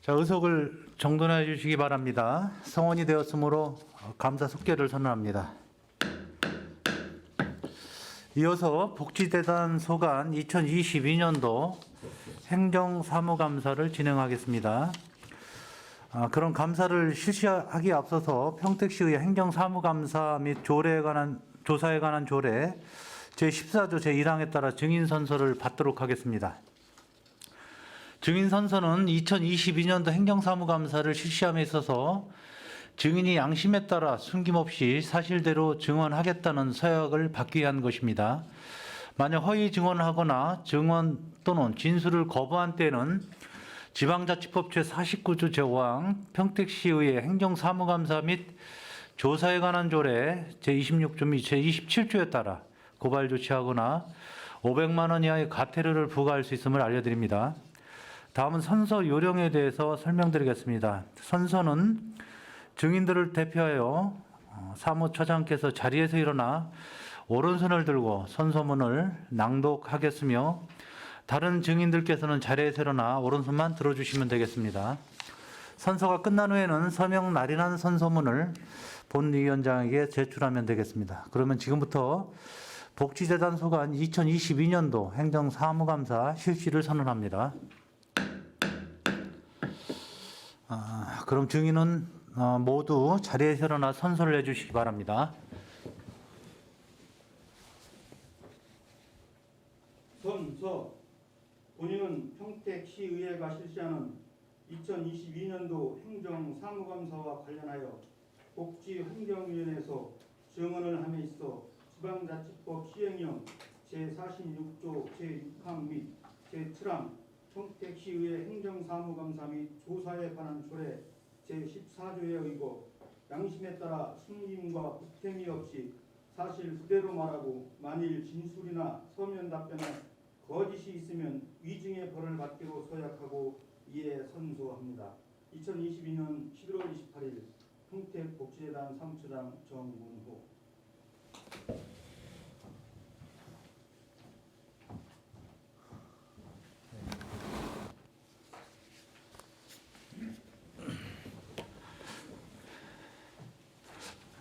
자, 의석을 정돈해 주시기 바랍니다. 성원이 되었으므로 감사 속개를 선언합니다. 이어서 복지재단 소관 2022년도 행정사무감사를 진행하겠습니다. 그런 감사를 실시하기에 앞서서 평택시의 행정사무감사 및 조사에 관한 조례 제14조 제1항에 따라 증인선서를 받도록 하겠습니다. 증인선서는 2022년도 행정사무감사를 실시함에 있어서 증인이 양심에 따라 숨김없이 사실대로 증언하겠다는 서약을 받기 위한 것입니다. 만약 허위 증언을 하거나 증언 또는 진술을 거부한 때는 지방자치법 제49조 제5항 평택시의회 행정사무감사 및 조사에 관한 조례 제26조 및 제27조에 따라 고발 조치하거나 500만 원 이하의 과태료를 부과할 수 있음을 알려드립니다. 다음은 선서 요령에 대해서 설명드리겠습니다. 선서는 증인들을 대표하여 사무처장께서 자리에서 일어나 오른손을 들고 선서문을 낭독하겠으며 다른 증인들께서는 자리에서 일어나 오른손만 들어주시면 되겠습니다. 선서가 끝난 후에는 서명 날인한 선서문을 본위원장에게 제출하면 되겠습니다. 그러면 지금부터 복지재단 소관 2022년도 행정사무감사 실시를 선언합니다. 그럼 증인은 모두 자리에서 일어나 선서를 해주시기 바랍니다. 선서. 본인은 평택시의회가 실시하는 2022년도 행정사무감사와 관련하여 복지환경위원회에서 증언을 함에 있어 지방자치법 시행령 제46조 제6항 및 제7항 평택시의회 행정사무감사 및 조사에 관한 조례 제14조에 의거 양심에 따라 숨김과 보탬이 없이 사실 그대로 말하고 만일 진술이나 서면 답변에 거짓이 있으면 위증의 벌을 받기로 서약하고 이에 선서합니다. 2022년 11월 28일 평택복지재단 사무처장 정문호.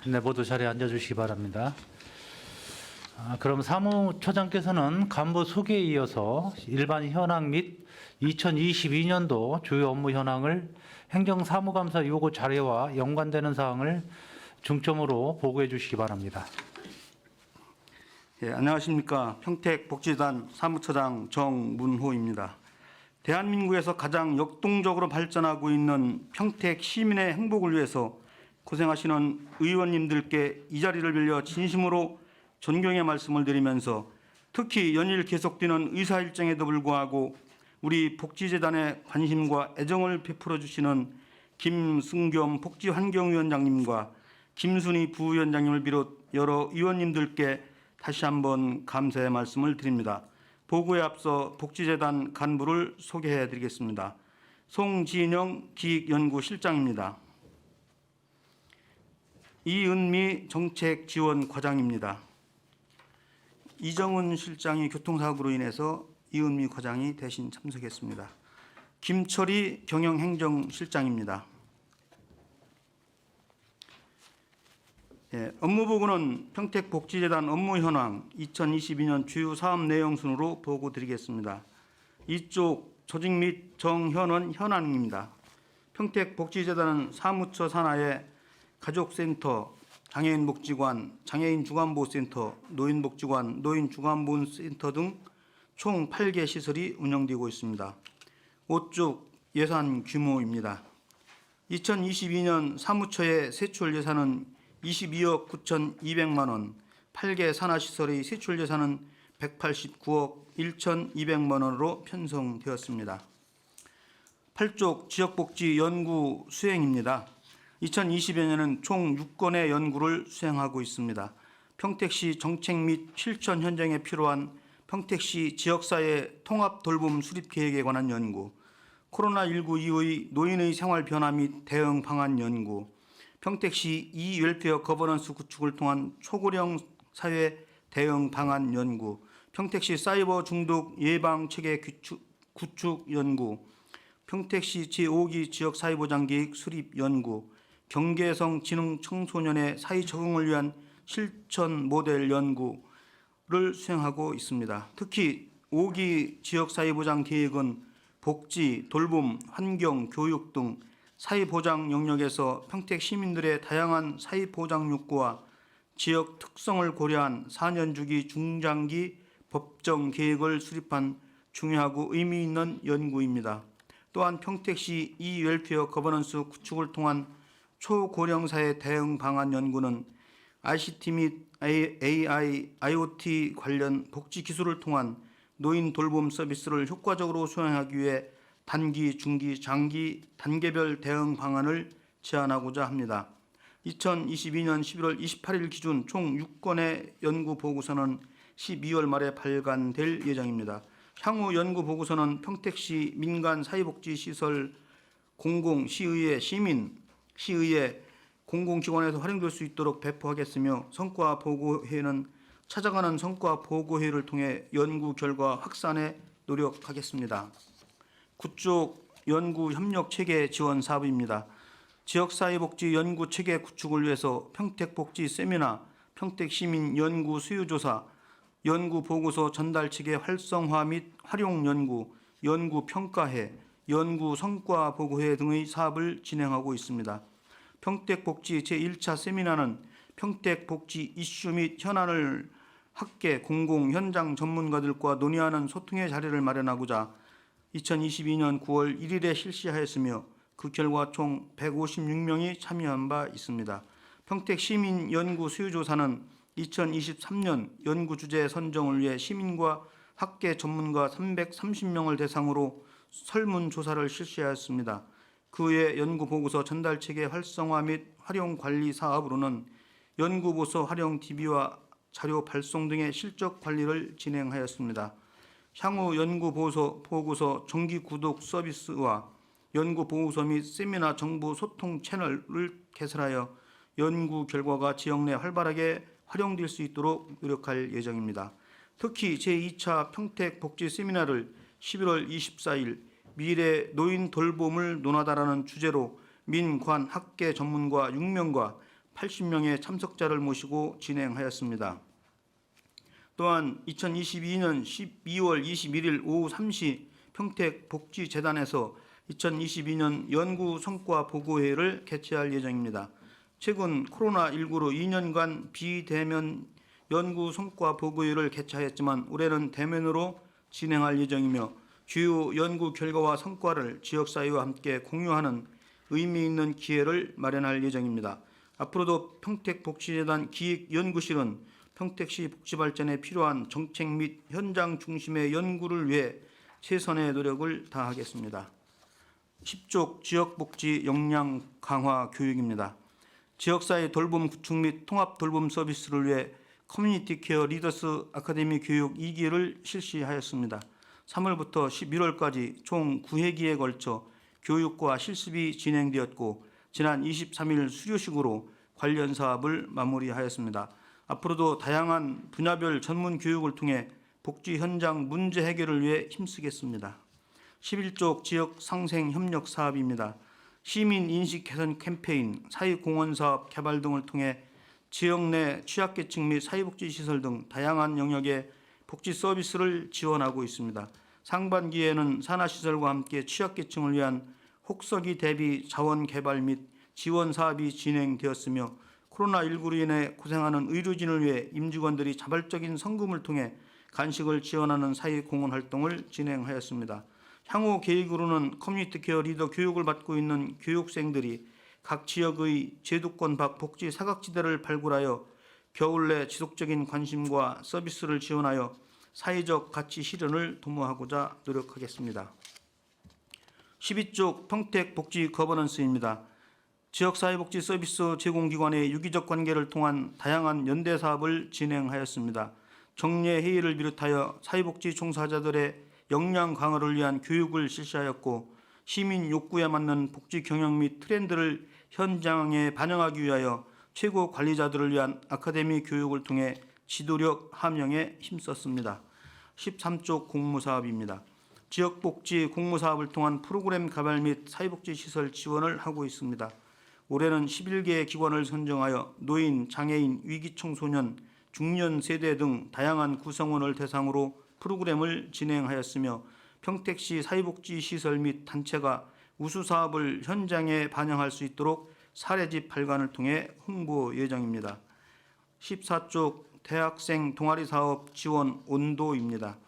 네, 모두 자리에 앉아주시기 바랍니다. 그럼 사무처장께서는 간부 소개에 이어서 일반 현황 및 2022년도 주요 업무 현황을 행정사무감사 요구 자료와 연관되는 사항을 중점으로 보고해 주시기 바랍니다. 예, 안녕하십니까. 평택복지재단 사무처장 정문호입니다. 대한민국에서 가장 역동적으로 발전하고 있는 평택 시민의 행복을 위해서 고생하시는 의원님들께 이 자리를 빌려 진심으로 존경의 말씀을 드리면서 특히 연일 계속되는 의사 일정에도 불구하고 우리 복지재단에 관심과 애정을 베풀어 주시는 김승겸 복지환경위원장님과 김순희 부위원장님을 비롯 여러 의원님들께 다시 한번 감사의 말씀을 드립니다. 보고에 앞서 복지재단 간부를 소개해 드리겠습니다. 송진영 기획연구실장입니다. 이은미 정책지원과장입니다. 이정은 실장이 교통사고로 인해서 이은미 과장이 대신 참석했습니다. 김철희 경영행정실장입니다. 업무보고는 평택복지재단 업무 현황 2022년 주요 사업 내용 순으로 보고 드리겠습니다. 이쪽 조직 및 정현원 현황입니다. 평택복지재단은 사무처 산하에 가족센터, 장애인복지관, 장애인주간보호센터, 노인복지관, 노인주간보호센터 등 총 8개 시설이 운영되고 있습니다. 5쪽 예산 규모입니다. 2022년 사무처의 세출 예산은 22억 9,200만 원, 8개 산하시설의 세출 예산은 189억 1,200만 원으로 편성되었습니다. 8쪽 지역복지 연구 수행입니다. 2020여년은 총 6건의 연구를 수행하고 있습니다. 평택시 정책 및 실천 현장에 필요한 평택시 지역사회 통합 돌봄 수립 계획에 관한 연구, 코로나19 이후의 노인의 생활 변화 및 대응 방안 연구, 평택시 이웰페어 거버넌스 구축을 통한 초고령 사회 대응 방안 연구, 평택시 사이버 중독 예방 체계 구축 연구, 평택시 제5기 지역사회보장계획 수립 연구, 경계성 지능 청소년의 사회 적응을 위한 실천 모델 연구를 수행하고 있습니다. 특히 5기 지역사회보장계획은 복지, 돌봄, 환경, 교육 등 사회보장 영역에서 평택 시민들의 다양한 사회보장 욕구와 지역 특성을 고려한 4년 주기 중장기 법정 계획을 수립한 중요하고 의미 있는 연구입니다. 또한 평택시 이웰페어 거버넌스 구축을 통한 초고령사회 대응 방안 연구는 ICT 및 AI, IoT 관련 복지 기술을 통한 노인 돌봄 서비스를 효과적으로 수행하기 위해 단기, 중기, 장기 단계별 대응 방안을 제안하고자 합니다. 2022년 11월 28일 기준 총 6건의 연구 보고서는 12월 말에 발간될 예정입니다. 향후 연구 보고서는 평택시 민간 사회복지시설 공공시의회 시민 시의회 공공기관에서 활용될 수 있도록 배포하겠으며 성과 보고회는 찾아가는 성과 보고회를 통해 연구 결과 확산에 노력하겠습니다. 구쪽 연구 협력 체계 지원 사업입니다. 지역사회복지 연구 체계 구축을 위해서 평택복지 세미나, 평택시민 연구 수요조사, 연구 보고서 전달 체계 활성화 및 활용 연구, 연구 평가회, 연구 성과 보고회 등의 사업을 진행하고 있습니다. 평택복지 제1차 세미나는 평택복지 이슈 및 현안을 학계, 공공, 현장 전문가들과 논의하는 소통의 자리를 마련하고자 2022년 9월 1일에 실시하였으며 그 결과 총 156명이 참여한 바 있습니다. 평택시민 연구 수요조사는 2023년 연구 주제 선정을 위해 시민과 학계 전문가 330명을 대상으로 설문조사를 실시하였습니다. 그 외 연구보고서 전달체계 활성화 및 활용 관리 사업으로는 연구보고서 활용 DB와 자료 발송 등의 실적 관리를 진행하였습니다. 향후 연구보고서 정기 구독 서비스와 연구보고서 및 세미나 정보 소통 채널을 개설하여 연구 결과가 지역 내 활발하게 활용될 수 있도록 노력할 예정입니다. 특히 제2차 평택복지 세미나를 11월 24일 미래 노인 돌봄을 논하다라는 주제로 민, 관, 학계 전문가 6명과 80명의 참석자를 모시고 진행하였습니다. 또한 2022년 12월 21일 오후 3시 평택복지재단에서 2022년 연구 성과 보고회를 개최할 예정입니다. 최근 코로나19로 2년간 비대면 연구 성과 보고회를 개최하였지만 올해는 대면으로 진행할 예정이며 주요 연구 결과와 성과를 지역사회와 함께 공유하는 의미 있는 기회를 마련할 예정입니다. 앞으로도 평택복지재단 기획연구실은 평택시 복지발전에 필요한 정책 및 현장 중심의 연구를 위해 최선의 노력을 다하겠습니다. 10쪽 지역복지 역량 강화 교육입니다. 지역사회 돌봄 구축 및 통합 돌봄 서비스를 위해 커뮤니티 케어 리더스 아카데미 교육 2기를 실시하였습니다. 3월부터 11월까지 총 9회기에 걸쳐 교육과 실습이 진행되었고 지난 23일 수료식으로 관련 사업을 마무리하였습니다. 앞으로도 다양한 분야별 전문 교육을 통해 복지 현장 문제 해결을 위해 힘쓰겠습니다. 11쪽 지역 상생 협력 사업입니다. 시민 인식 개선 캠페인, 사회공헌 사업 개발 등을 통해 지역 내 취약계층 및 사회복지시설 등 다양한 영역의 복지 서비스를 지원하고 있습니다. 상반기에는 산하시설과 함께 취약계층을 위한 혹서기 대비 자원 개발 및 지원 사업이 진행되었으며 코로나19로 인해 고생하는 의료진을 위해 임직원들이 자발적인 성금을 통해 간식을 지원하는 사회공헌 활동을 진행하였습니다. 향후 계획으로는 커뮤니티 케어 리더 교육을 받고 있는 교육생들이 각 지역의 제도권 밖 복지 사각지대를 발굴하여 겨울 내 지속적인 관심과 서비스를 지원하여 사회적 가치 실현을 도모하고자 노력하겠습니다. 12쪽 평택복지 거버넌스입니다. 지역사회복지 서비스 제공기관의 유기적 관계를 통한 다양한 연대 사업을 진행하였습니다. 정례 회의를 비롯하여 사회복지 종사자들의 역량 강화를 위한 교육을 실시하였고 시민 욕구에 맞는 복지 경영 및 트렌드를 현장에 반영하기 위하여 최고 관리자들을 위한 아카데미 교육을 통해 지도력 함양에 힘썼습니다. 13쪽 공무사업입니다. 지역복지 공모사업을 통한 프로그램 개발 및 사회복지시설 지원을 하고 있습니다. 올해는 11개의 기관을 선정하여 노인, 장애인, 위기청소년, 중년 세대 등 다양한 구성원을 대상으로 프로그램을 진행하였으며 평택시 사회복지시설 및 단체가 우수사업을 현장에 반영할 수 있도록 사례집 발간을 통해 홍보 예정입니다. 14쪽 대학생 동아리사업 지원 온도입니다.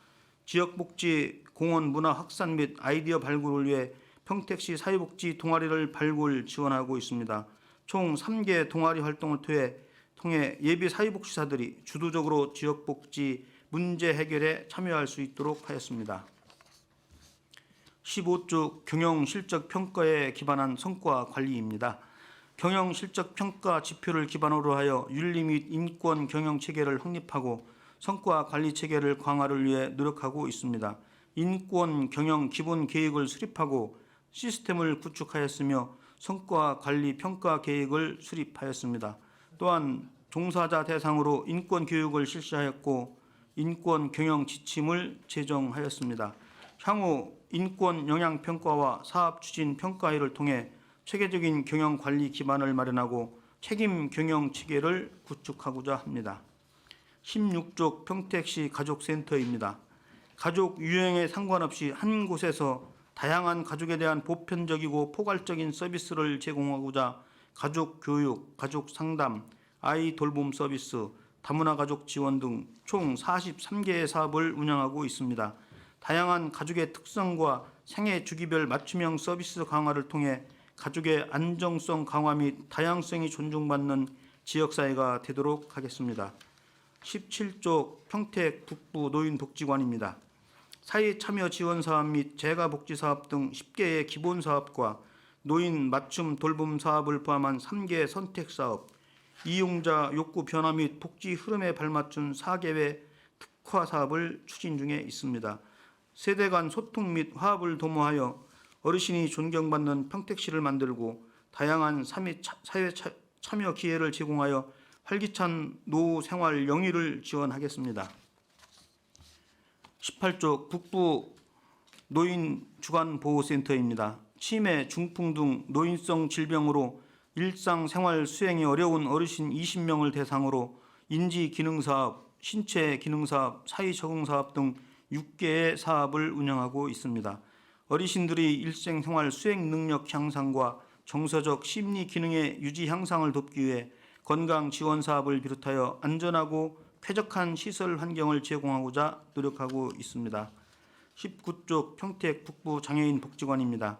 지역복지 공원 문화 확산 및 아이디어 발굴을 위해 평택시 사회복지 동아리를 발굴 지원하고 있습니다. 총 3개 동아리 활동을 통해 예비 사회복지사들이 주도적으로 지역복지 문제 해결에 참여할 수 있도록 하였습니다. 15쪽 경영실적평가에 기반한 성과 관리입니다. 경영실적평가 지표를 기반으로 하여 윤리 및 인권 경영체계를 확립하고 성과 관리 체계를 강화를 위해 노력하고 있습니다. 인권 경영 기본 계획을 수립하고 시스템을 구축하였으며 성과 관리 평가 계획을 수립하였습니다. 또한 종사자 대상으로 인권 교육을 실시하였고 인권 경영 지침을 제정하였습니다. 향후 인권 영향 평가와 사업 추진 평가회를 통해 체계적인 경영 관리 기반을 마련하고 책임 경영 체계를 구축하고자 합니다. 16쪽 평택시 가족센터입니다. 가족 유형에 상관없이 한 곳에서 다양한 가족에 대한 보편적이고 포괄적인 서비스를 제공하고자 가족 교육, 가족 상담, 아이 돌봄 서비스, 다문화 가족 지원 등 총 43개의 사업을 운영하고 있습니다. 다양한 가족의 특성과 생애 주기별 맞춤형 서비스 강화를 통해 가족의 안정성 강화 및 다양성이 존중받는 지역사회가 되도록 하겠습니다. 17쪽 평택 북부 노인복지관입니다. 사회참여 지원사업 및 재가복지사업 등 10개의 기본사업과 노인 맞춤 돌봄 사업을 포함한 3개 선택사업, 이용자 욕구 변화 및 복지 흐름에 발맞춘 4개의 특화사업을 추진 중에 있습니다. 세대 간 소통 및 화합을 도모하여 어르신이 존경받는 평택시를 만들고 다양한 사회 참여 기회를 제공하여 활기찬 노후 생활 영위를 지원하겠습니다. 18쪽 북부 노인 주간보호센터입니다. 치매, 중풍 등 노인성 질병으로 일상생활 수행이 어려운 어르신 20명을 대상으로 인지기능사업, 신체기능사업, 사회적응사업 등 6개의 사업을 운영하고 있습니다. 어르신들이 일생생활 수행 능력 향상과 정서적 심리 기능의 유지 향상을 돕기 위해 건강 지원 사업을 비롯하여 안전하고 쾌적한 시설 환경을 제공하고자 노력하고 있습니다. 19쪽 평택 북부 장애인 복지관입니다.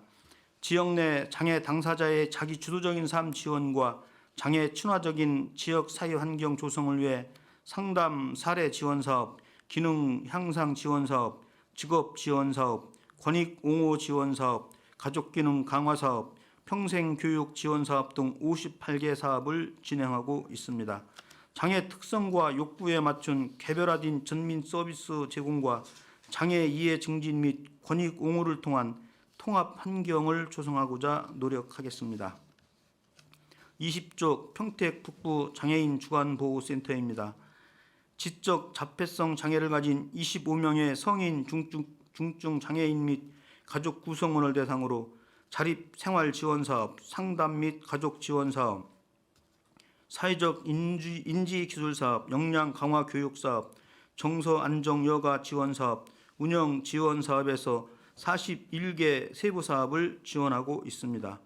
지역 내 장애 당사자의 자기 주도적인 삶 지원과 장애 친화적인 지역 사회 환경 조성을 위해 상담 사례 지원 사업, 기능 향상 지원 사업, 직업 지원 사업, 권익 옹호 지원 사업, 가족 기능 강화 사업, 평생 교육 지원 사업 등 58개 사업을 진행하고 있습니다. 장애 특성과 욕구에 맞춘 개별화된 전민 서비스 제공과 장애 이해 증진 및 권익 옹호를 통한 통합 환경을 조성하고자 노력하겠습니다. 20쪽 평택 북부 장애인 주간보호센터입니다. 지적 자폐성 장애를 가진 25명의 성인 중증 장애인 및 가족 구성원을 대상으로 자립 생활 지원 사업, 상담 및 가족 지원 사업, 사회적 인지 기술 사업, 역량 강화 교육 사업, 정서 안정 여가 지원 사업, 운영 지원 사업에서 41개 세부 사업을 지원하고 있습니다.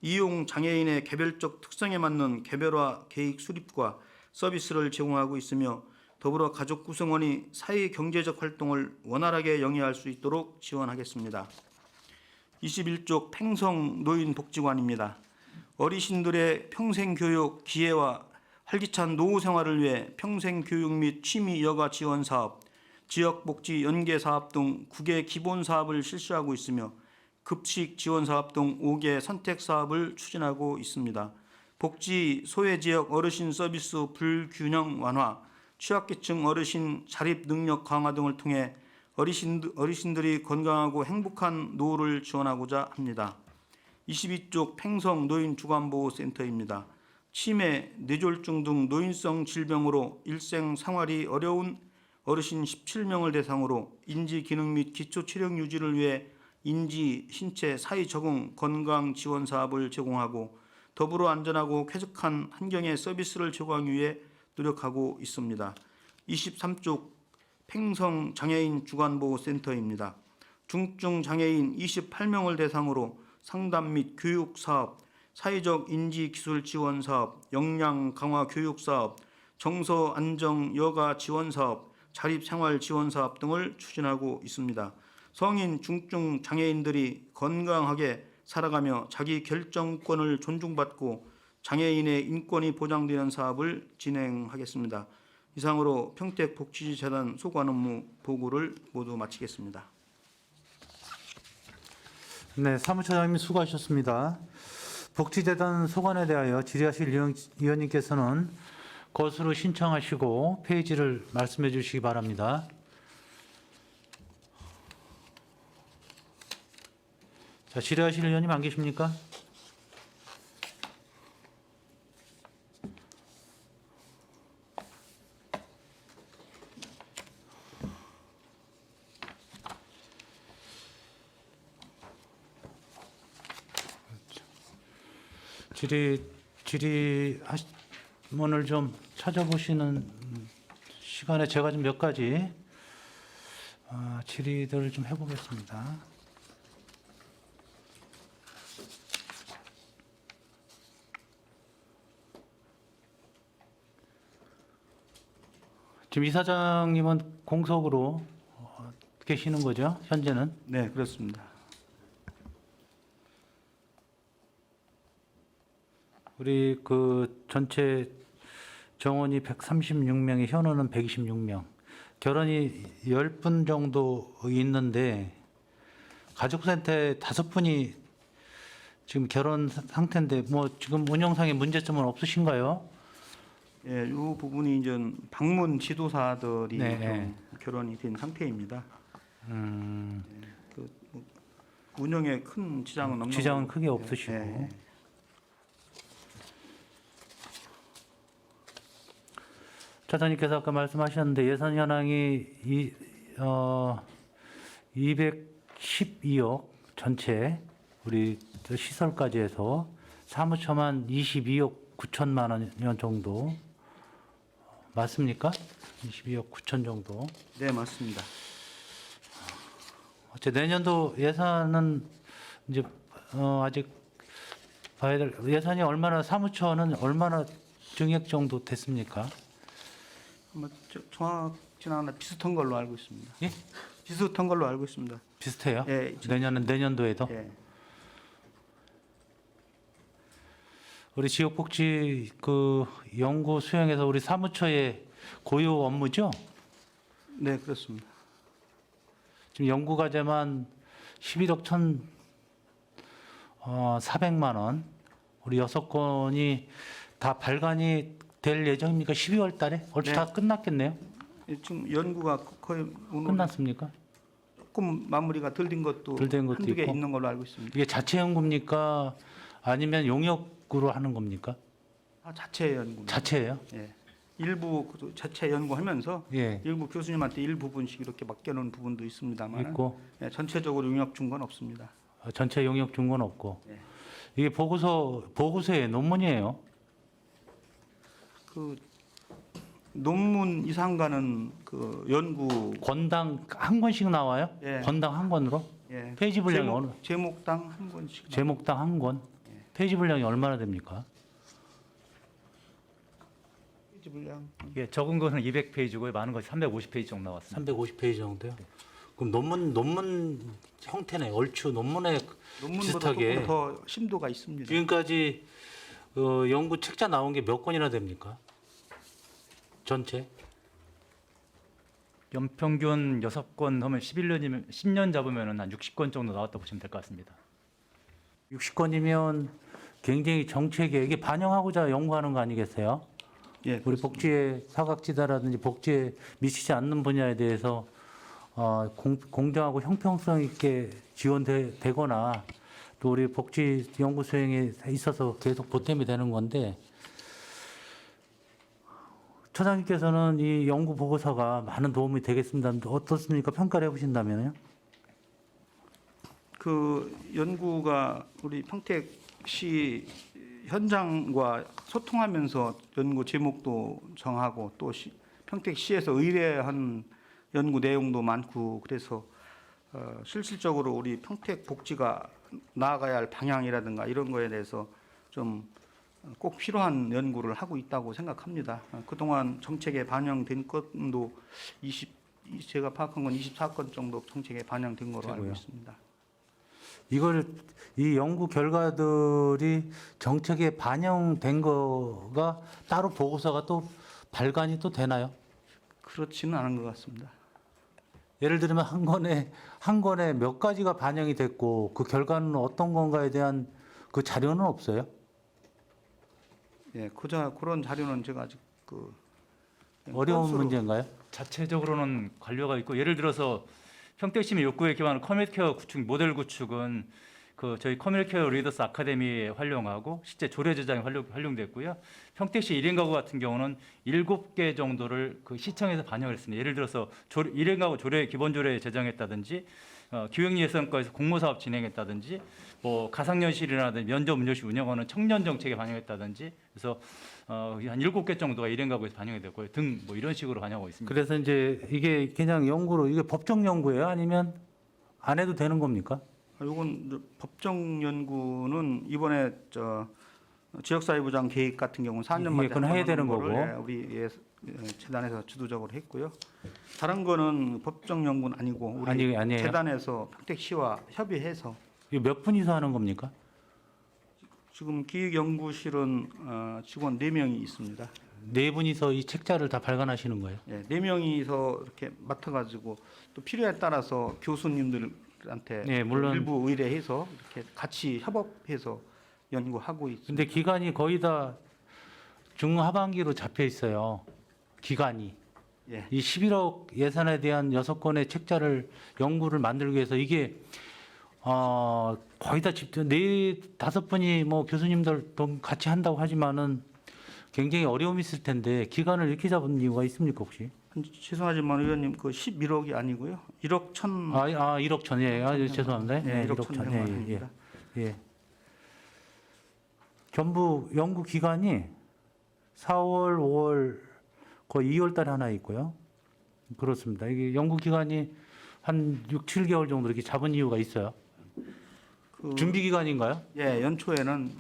이용 장애인의 개별적 특성에 맞는 개별화 계획 수립과 서비스를 제공하고 있으며 더불어 가족 구성원이 사회 경제적 활동을 원활하게 영위할 수 있도록 지원하겠습니다. 21쪽 팽성 노인복지관입니다. 어르신들의 평생교육 기회와 활기찬 노후 생활을 위해 평생교육 및 취미 여가 지원 사업, 지역복지 연계 사업 등 9개 기본 사업을 실시하고 있으며 급식 지원 사업 등 5개 선택 사업을 추진하고 있습니다. 복지 소외 지역 어르신 서비스 불균형 완화, 취약계층 어르신 자립 능력 강화 등을 통해 어르신들이 건강하고 행복한 노후를 지원하고자 합니다. 22쪽 팽성 노인 주간보호센터입니다. 치매, 뇌졸중 등 노인성 질병으로 일생 생활이 어려운 어르신 17명을 대상으로 인지 기능 및 기초 체력 유지를 위해 인지 신체 사회 적응 건강 지원 사업을 제공하고 더불어 안전하고 쾌적한 환경의 서비스를 제공하기 위해 노력하고 있습니다. 23쪽 팽성 장애인 주간보호센터입니다. 중증 장애인 28명을 대상으로 상담 및 교육 사업, 사회적 인지 기술 지원 사업, 역량 강화 교육 사업, 정서 안정 여가 지원 사업, 자립 생활 지원 사업 등을 추진하고 있습니다. 성인 중증 장애인들이 건강하게 살아가며 자기 결정권을 존중받고 장애인의 인권이 보장되는 사업을 진행하겠습니다. 이상으로 평택복지재단 소관 업무 보고를 모두 마치겠습니다. 네, 사무처장님 수고하셨습니다. 복지재단 소관에 대하여 질의하실 위원님께서는 것으로 신청하시고 페이지를 말씀해 주시기 바랍니다. 자, 질의하실 위원님 안 계십니까? 질의문을 좀 찾아보시는 시간에 제가 좀 몇 가지 질의들을 좀 해보겠습니다. 지금 이사장님은 공석으로 계시는 거죠? 현재는? 네, 그렇습니다. 우리 그 전체 정원이 136명에 현원은 126명. 결혼이 10분 정도 있는데 가족센터에 5분이 지금 결혼 상태인데 뭐 지금 운영상의 문제점은 없으신가요? 예, 이 부분이 이제 방문 지도사들이 네, 좀 결혼이 된 상태입니다. 그 운영에 큰 지장은 없는 지장은 걸로. 크게 없으시고. 예. 차장님께서 아까 말씀하셨는데 예산 현황이 212억 전체 우리 시설까지 해서 사무처만 22억 9천만 원 정도 맞습니까? 22억 9천 정도. 네, 맞습니다. 어째 내년도 예산은 이제 아직 봐야 될 예산이 얼마나 사무처는 얼마나 증액 정도 됐습니까? 뭐 정확치는 않아 비슷한 걸로 알고 있습니다. 예? 비슷한 걸로 알고 있습니다. 비슷해요? 예, 내년도에도? 예. 우리 지역복지 그 연구 수행에서 우리 사무처의 고유 업무죠? 네, 그렇습니다. 지금 연구 과제만 11억 400만 원. 우리 6건이 다 발간이 될 예정입니까? 12월 달에? 얼추 네. 다 끝났겠네요. 예, 지금 연구가 거의 오늘 끝났습니까? 조금 마무리가 덜 된 것도 덜된 것도 한두 개 있고. 있는 걸로 알고 있습니다. 이게 자체 연구입니까? 아니면 용역으로 하는 겁니까? 자체 연구입니다. 자체예요? 예. 일부 그 자체 연구하면서 예. 일부 교수님한테 일부분씩 이렇게 맡겨놓은 부분도 있습니다만 있고 예, 전체적으로 용역 준 건 없습니다. 전체 용역 준 건 없고. 예. 이게 보고서의 논문이에요. 그 논문 이상가는 그 연구 권당 한 권씩 나와요? 예. 권당 한 권으로? 예, 페이지 분량이 어느? 제목당 한 권씩 제목당 한 권. 페이지 분량이 얼마나 됩니까? 페이지 분량 예, 적은 거는 200페이지고요. 많은 것이 350페이지 정도 나왔습니다. 350페이지 정도요? 그럼 논문 형태네. 얼추 논문에 논문보다 비슷하게. 조금 더 심도가 있습니다. 지금까지 연구 책자 나온 게 몇 권이나 됩니까? 전체? 연평균 6건 하면 11년이면 10년 잡으면 한 60건 정도 나왔다고 보시면 될 것 같습니다. 60건이면 굉장히 정책에 이게 반영하고자 연구하는 거 아니겠어요? 예, 우리 그렇습니다. 복지의 사각지대라든지 복지에 미치지 않는 분야에 대해서 공정하고 형평성 있게 지원되거나 또 우리 복지 연구 수행에 있어서 계속 보탬이 되는 건데 처장님께서는 이 연구 보고서가 많은 도움이 되겠습니다. 어떻습니까? 평가를 해보신다면요? 그 연구가 우리 평택시 현장과 소통하면서 연구 제목도 정하고 또 평택시에서 의뢰한 연구 내용도 많고 그래서 실질적으로 우리 평택 복지가 나아가야 할 방향이라든가 이런 거에 대해서 좀 꼭 필요한 연구를 하고 있다고 생각합니다. 그동안 정책에 반영된 건도 제가 파악한 건 24건 정도 정책에 반영된 거로 알고 최고요. 있습니다. 이 연구 결과들이 정책에 반영된 거가 따로 보고서가 또 발간이 또 되나요? 그렇지는 않은 것 같습니다. 예를 들면 한 권에 몇 가지가 반영이 됐고 그 결과는 어떤 건가에 대한 그 자료는 없어요? 예, 그런 자료는 제가 아직 어려운 건수로 문제인가요? 자체적으로는 관료가 있고 예를 들어서 평택시민 욕구에 기반한 커뮤니티케어 구축 모델 구축은 그 저희 커뮤니티케어 리더스 아카데미에 활용하고 실제 조례 제작에 활용됐고요. 평택시 1인 가구 같은 경우는 7개 정도를 그 시청에서 반영을 했습니다. 예를 들어서 1인 가구 조례 기본 조례 제정했다든지 기획예산과에서 공모사업 진행했다든지 뭐 가상연실이라든지 면접 음료실 운영하는 청년 정책에 반영했다든지 그래서 한 7개 정도가 1인 가구에서 반영이 됐고요. 등 뭐 이런 식으로 반영하고 있습니다. 그래서 이제 이게 그냥 연구로 이게 법정 연구예요? 아니면 안 해도 되는 겁니까? 이건 법정 연구는 이번에 지역사회부장 계획 같은 경우는 4년마다 예, 그건 해야 되는 거고. 우리 재단에서 주도적으로 했고요. 다른 거는 법정 연구는 아니고 우리 아니에요? 재단에서 평택시와 협의해서 이게 몇 분이서 하는 겁니까? 지금 기획연구실은 직원 4명이 있습니다. 네 분이서 이 책자를 다 발간하시는 거예요? 예, 4명이서 이렇게 맡아가지고 또 필요에 따라서 교수님들한테 네, 물론. 일부 의뢰해서 이렇게 같이 협업해서 연구하고 있습니다. 근데 기간이 거의 다 중하반기로 잡혀 있어요. 기간이. 예. 이 11억 예산에 대한 6권의 책자를 연구를 만들기 위해서 이게 거의 다 집중 4-5분이 뭐 교수님들 또 같이 한다고 하지만은 굉장히 어려움이 있을 텐데 기간을 이렇게 잡은 이유가 있습니까 혹시? 죄송하지만 의원님 그 11억이 아니고요. 1억 1천 1억 전이에요. 죄송합니다. 예, 1억 1억 전. 1,100만원입니다. 예. 전부 연구 기간이 4월, 5월, 거의 2월 달에 하나 있고요. 그렇습니다. 이게 연구 기간이 한 6, 7개월 정도 이렇게 잡은 이유가 있어요. 준비 기간인가요? 예, 연초에는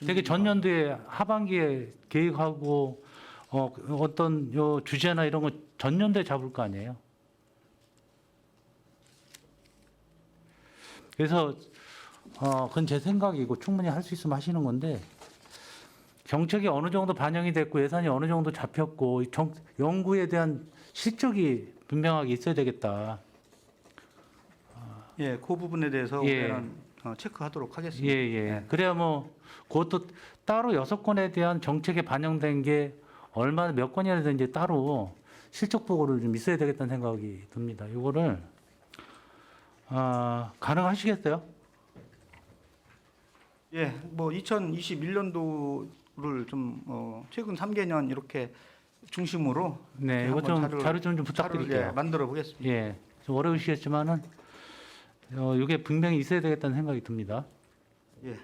되게 전년도에 하반기에 계획하고 어떤 요 주제나 이런 거 전년도에 잡을 거 아니에요. 그래서 그건 제 생각이고 충분히 할 수 있으면 하시는 건데 정책이 어느 정도 반영이 됐고 예산이 어느 정도 잡혔고 연구에 대한 실적이 분명하게 있어야 되겠다. 예, 그 부분에 대해서 예. 올해는 체크하도록 하겠습니다. 예. 그래야 뭐 그것도 따로 6건에 대한 정책에 반영된 게 얼마나 몇 건이나 되는지 따로 실적 보고를 좀 있어야 되겠다는 생각이 듭니다. 이거를 가능하시겠어요? 예, 뭐 2021년도를 좀 최근 3개년 이렇게 중심으로 네, 이거 한번 좀 자료 좀 부탁드릴게요. 만들어 보겠습니다. 예, 좀 어려우시겠지만은 이게 분명히 있어야 되겠다는 생각이 듭니다. 예.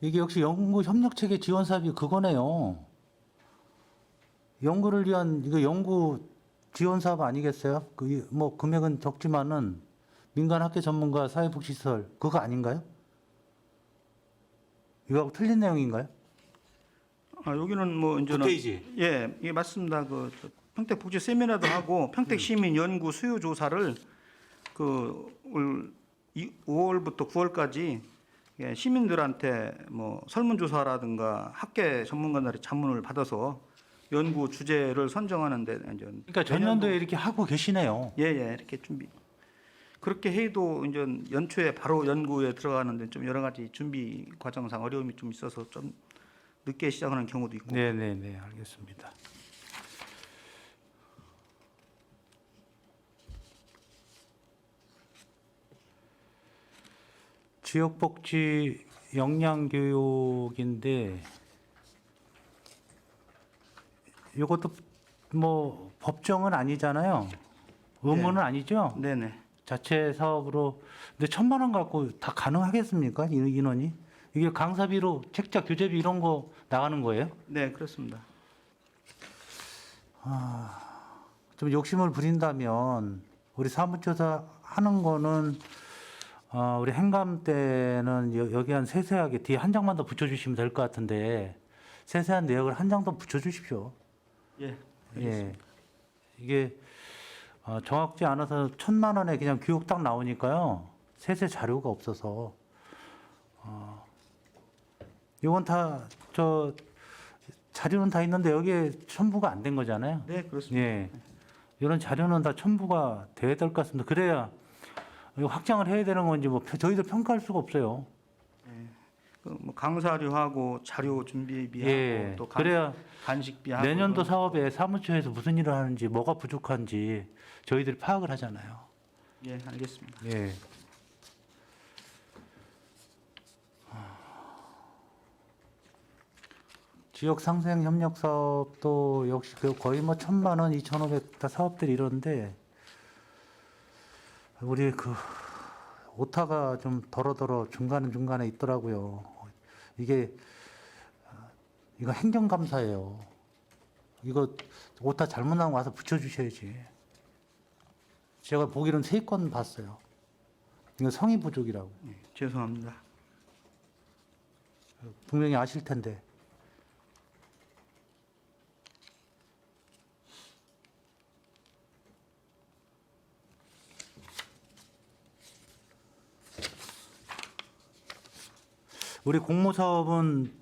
이게 역시 연구 협력 체계 지원 사업이 그거네요. 연구를 위한 이거 연구 지원 사업 아니겠어요? 뭐 금액은 적지만은 민간 학계 전문가 사회복지시설 그거 아닌가요? 이거하고 틀린 내용인가요? 여기는 뭐 이제는 페이지. 예, 이게 맞습니다. 평택 복지 세미나도 하고 평택 시민 연구 수요 조사를 올 5월부터 9월까지 시민들한테 뭐 설문조사라든가 학계 전문가들의 자문을 받아서 연구 주제를 선정하는데 이제 그러니까 전년도에 이렇게 하고 계시네요. 예, 이렇게 준비. 그렇게 해도 이제 연초에 바로 연구에 들어가는데 좀 여러 가지 준비 과정상 어려움이 좀 있어서 좀 늦게 시작하는 경우도 있고. 네, 알겠습니다. 지역복지 역량 교육인데 이것도 뭐 법정은 아니잖아요. 의무는 아니죠. 네네. 자체 사업으로. 근데 1,000만 원 갖고 다 가능하겠습니까? 인원이? 이게 강사비로 책자, 교재비 이런 거 나가는 거예요? 네, 그렇습니다. 좀 욕심을 부린다면 우리 사무처에서 하는 거는 우리 행감 때는 여기 한 세세하게 뒤에 한 장만 더 붙여주시면 될 것 같은데 세세한 내역을 한 장 더 붙여주십시오. 예. 예, 이게 정확지 않아서 1,000만 원에 그냥 교육 딱 나오니까요. 세세 자료가 없어서 이건 다 자료는 다 있는데 여기에 첨부가 안 된 거잖아요. 네, 그렇습니다. 예, 이런 자료는 다 첨부가 돼야 될 것 같습니다. 그래야 이거 확장을 해야 되는 건지 뭐 저희도 평가할 수가 없어요. 뭐 강사료하고 자료 준비비하고 예, 또 그래야 간식비하고 내년도 이런- 사업에 사무처에서 무슨 일을 하는지 뭐가 부족한지 저희들이 파악을 하잖아요. 예, 알겠습니다. 예. 지역 상생 협력 사업도 역시 거의 뭐 1,000만 원, 2,500 다 사업들이 이런데 우리 오타가 좀 더러더러 중간에 있더라고요. 이거 행정감사예요. 이거 오타 잘못 나온 거 와서 붙여주셔야지. 제가 보기로는 3건 봤어요. 이거 성의 부족이라고. 예, 죄송합니다. 분명히 아실 텐데. 우리 공모사업은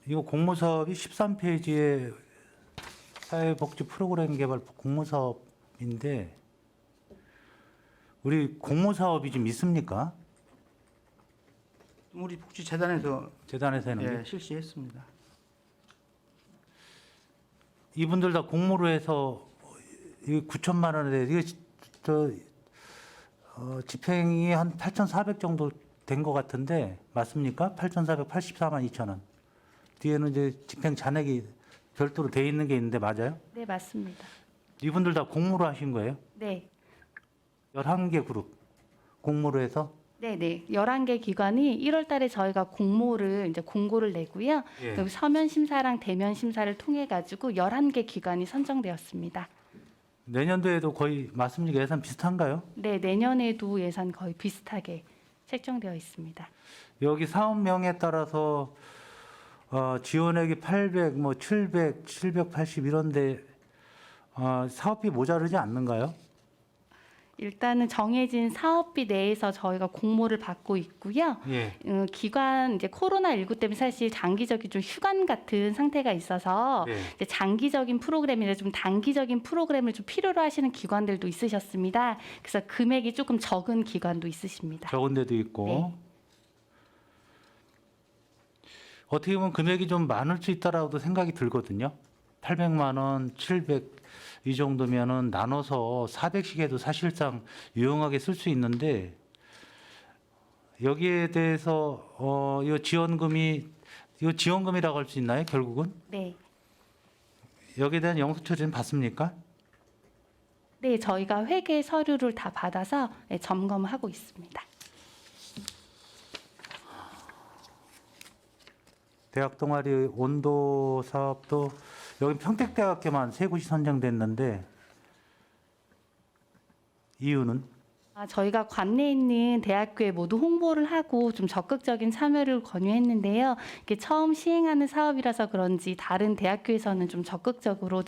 이거 공모사업이 13페이지에 사회복지 프로그램 개발 공모사업인데 우리 공모사업이 좀 있습니까? 우리 복지재단에서 재단에서 하는 게? 예, 실시했습니다. 이분들 다 공모로 해서 이 9천만 원에 이게 집행이 한 8,400 정도 된 것 같은데 맞습니까? 8,484만 2천 원. 뒤에는 이제 집행 잔액이 별도로 돼 있는 게 있는데 맞아요? 네, 맞습니다. 이분들 다 공모로 하신 거예요? 네. 11개 그룹 공모로 해서? 네. 11개 기관이 1월 달에 저희가 공모를 이제 공고를 내고요. 예. 그리고 서면 심사랑 대면 심사를 통해 가지고 11개 기관이 선정되었습니다. 내년도에도 거의 맞습니까? 예산 비슷한가요? 네, 내년에도 예산 거의 비슷하게 책정되어 있습니다. 여기 사업명에 따라서 지원액이 800, 뭐 700, 780 이런데 사업비 모자르지 않는가요? 일단은 정해진 사업비 내에서 저희가 공모를 받고 있고요. 예. 기관 이제 코로나19 때문에 사실 장기적인 좀 휴관 같은 상태가 있어서 네. 이제 장기적인 프로그램이나 좀 단기적인 프로그램을 좀 필요로 하시는 기관들도 있으셨습니다. 그래서 금액이 조금 적은 기관도 있으십니다. 적은 데도 있고. 네. 어떻게 보면 금액이 좀 많을 수 있다라고도 생각이 들거든요. 800만 원, 700 이 정도면은 나눠서 400씩 해도 사실상 유용하게 쓸 수 있는데 여기에 대해서 이 지원금이라고 할 수 있나요? 결국은 네. 여기에 대한 영수 처리는 받습니까? 네, 저희가 회계 서류를 다 받아서 네, 점검하고 있습니다. 대학 동아리 온도 사업도 여기 평택대학교만 3곳이 선정됐는데 이유는? 저희가 관내에 있는 대학교에 모두 홍보를 하고 좀 적극적인 참여를 권유했는데요. 이게 처음 시행하는 사업이라서 그런지 다른 대학교에서는 좀 적극적으로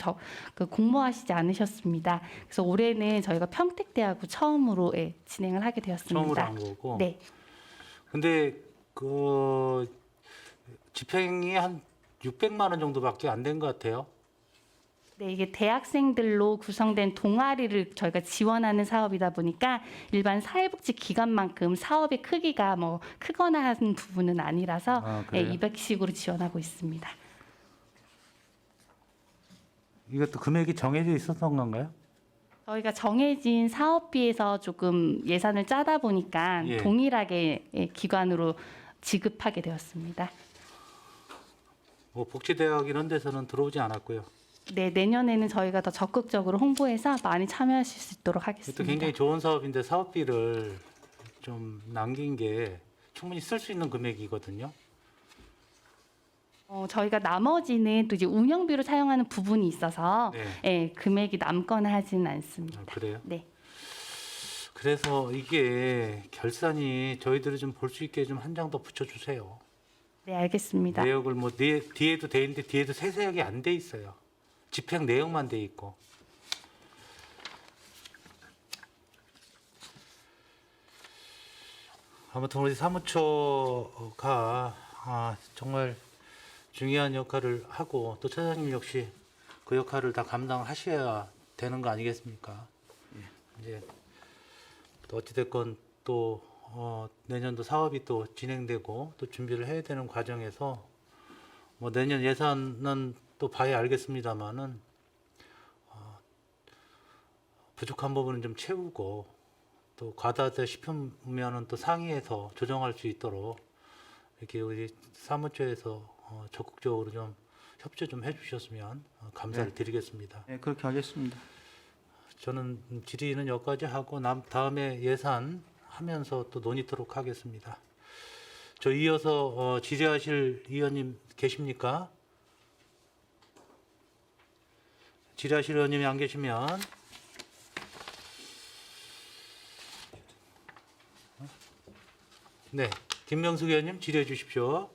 공모하시지 않으셨습니다. 그래서 올해는 저희가 평택대하고 처음으로 진행을 하게 처음으로 되었습니다. 한 거고. 네. 근데 집행이 한 600만 원 정도밖에 안 된 것 같아요. 네, 이게 대학생들로 구성된 동아리를 저희가 지원하는 사업이다 보니까 일반 사회복지 기관만큼 사업의 크기가 뭐 크거나 하는 부분은 아니라서 그래요? 200씩으로 지원하고 있습니다. 이것도 금액이 정해져 있었던 건가요? 저희가 정해진 사업비에서 조금 예산을 짜다 보니까 예. 동일하게 기관으로 지급하게 되었습니다. 뭐 복지대학 이런 데서는 들어오지 않았고요. 네, 내년에는 저희가 더 적극적으로 홍보해서 많이 참여하실 수 있도록 또 하겠습니다. 굉장히 좋은 사업인데 사업비를 좀 남긴 게 충분히 쓸 수 있는 금액이거든요. 저희가 나머지는 또 이제 운영비로 사용하는 부분이 있어서 네. 예, 금액이 남거나 하지는 않습니다. 아, 그래요? 네. 그래서 이게 결산이 저희들이 좀 볼 수 있게 좀 한 장 더 붙여주세요. 네, 알겠습니다. 내역을 뭐 뒤에도 돼 있는데 뒤에도 세세하게 안 돼 있어요. 집행 내역만 돼 있고. 아무튼 우리 사무처가 정말 중요한 역할을 하고 또 차장님 역시 그 역할을 다 감당하셔야 되는 거 아니겠습니까? 이제 또 어찌됐건 또 내년도 사업이 또 진행되고 또 준비를 해야 되는 과정에서 뭐 내년 예산은 또 봐야 알겠습니다만은 부족한 부분은 좀 채우고 또 과다하다 싶으면은 또 상의해서 조정할 수 있도록 이렇게 우리 사무처에서 적극적으로 좀 협조 좀 해주셨으면 감사를 네. 드리겠습니다. 네, 그렇게 하겠습니다. 저는 질의는 여기까지 하고 다음에 예산 하면서 또 논의토록 하겠습니다. 저 이어서 질의하실 의원님 계십니까? 질의하실 의원님이 안 계시면 네, 김명숙 의원님 질의해 주십시오.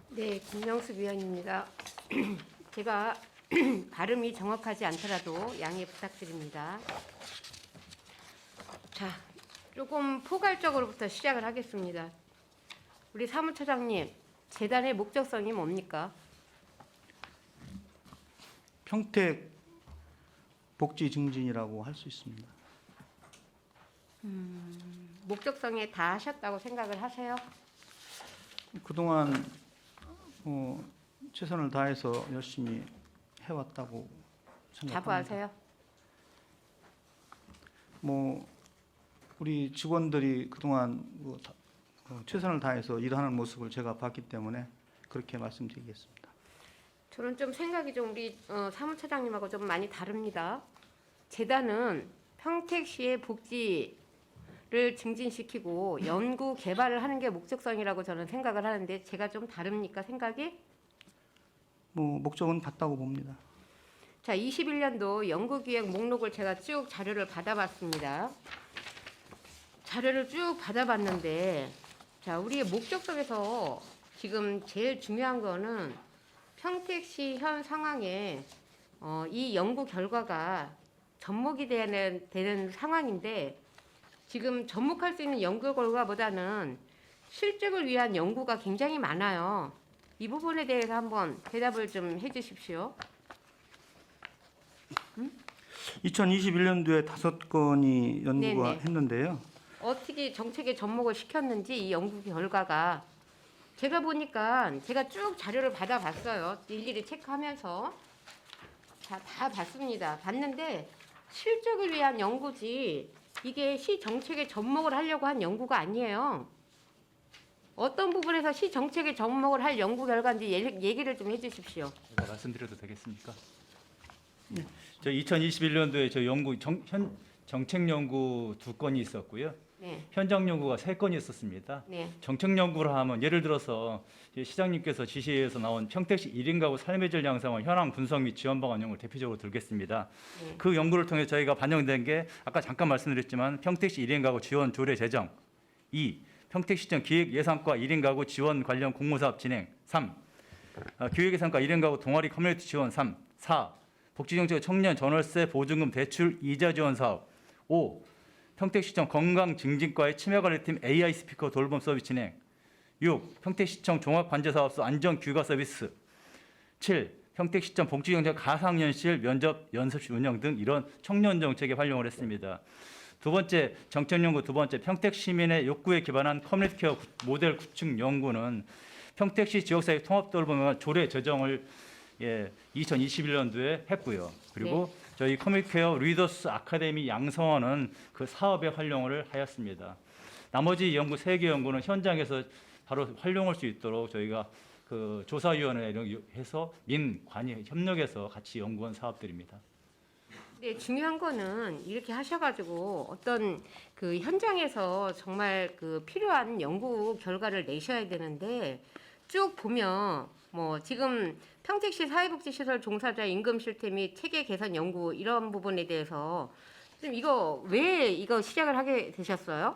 네, 김명숙 위원입니다. 제가 발음이 정확하지 않더라도 양해 부탁드립니다. 자, 조금 포괄적으로부터 시작을 하겠습니다. 우리 사무처장님, 재단의 목적성이 뭡니까? 평택 복지 증진이라고 할 수 있습니다. 목적성에 다 하셨다고 생각을 하세요? 그동안 최선을 다해서 열심히 해왔다고 생각합니다. 자부하세요? 뭐 우리 직원들이 그동안 최선을 다해서 일하는 모습을 제가 봤기 때문에 그렇게 말씀드리겠습니다. 저는 좀 생각이 좀 우리 사무처장님하고 좀 많이 다릅니다. 재단은 평택시의 복지를 증진시키고 연구 개발을 하는 게 목적성이라고 저는 생각을 하는데 제가 좀 다릅니까 생각이? 뭐 목적은 같다고 봅니다. 자, 21년도 연구기획 목록을 제가 쭉 자료를 받아봤습니다. 자료를 쭉 받아봤는데 자, 우리의 목적성에서 지금 제일 중요한 거는 평택시 현 상황에 이 연구 결과가 접목이 되는 상황인데 지금 접목할 수 있는 연구 결과보다는 실증을 위한 연구가 굉장히 많아요. 이 부분에 대해서 한번 대답을 좀 해주십시오. 2021년도에 5건이 연구가 네네. 했는데요. 어떻게 정책에 접목을 시켰는지 이 연구 결과가 제가 보니까 제가 쭉 자료를 받아봤어요. 일일이 체크하면서 다 봤습니다. 봤는데 실적을 위한 연구지 이게 시 정책에 접목을 하려고 한 연구가 아니에요. 어떤 부분에서 시 정책에 접목을 할 연구 결과인지 얘기를 좀 해주십시오. 제가 말씀드려도 되겠습니까? 저 2021년도에 저 현 정책 연구 2건이 있었고요. 네, 현장 연구가 3건이 있었습니다. 네, 정책 연구를 하면 예를 들어서 시장님께서 지시에서 나온 평택시 1인 가구 삶의 질 양성을 현황 분석 및 지원 방안 연구를 대표적으로 들겠습니다. 네. 그 연구를 통해 저희가 반영된 게 아까 잠깐 말씀드렸지만 평택시 1인 가구 지원 조례 제정, 2. 평택시청 기획 예산과 1인 가구 지원 관련 공모사업 진행, 3. 기획 예산과 1인 가구 동아리 커뮤니티 지원, 3. 4. 복지정책 청년 전월세 보증금 대출 이자 지원 사업, 5. 평택시청 건강증진과의 치매관리팀 AI 스피커 돌봄 서비스 진행, 6. 평택시청 종합관제사업소 안전규가 서비스, 7. 평택시청 복지정책 가상연실 면접 연습실 운영 등 이런 청년 정책에 활용을 했습니다. 두 번째 정책연구 두 번째 평택시민의 욕구에 기반한 커뮤니티케어 모델 구축 연구는 평택시 지역사회 통합 돌봄 조례 제정을 2021년도에 했고요. 그리고 저희 커뮤니케어 리더스 아카데미 양성원은 그 사업에 활용을 하였습니다. 나머지 연구 3개 연구는 현장에서 바로 활용할 수 있도록 저희가 그 조사위원회를 해서 민관이 협력해서 같이 연구한 사업들입니다. 네, 중요한 거는 이렇게 하셔가지고 어떤 그 현장에서 정말 그 필요한 연구 결과를 내셔야 되는데 쭉 보면 뭐 지금 평택시 사회복지시설 종사자 임금 실태 및 체계 개선 연구 이런 부분에 대해서 좀 이거 왜 이거 시작을 하게 되셨어요?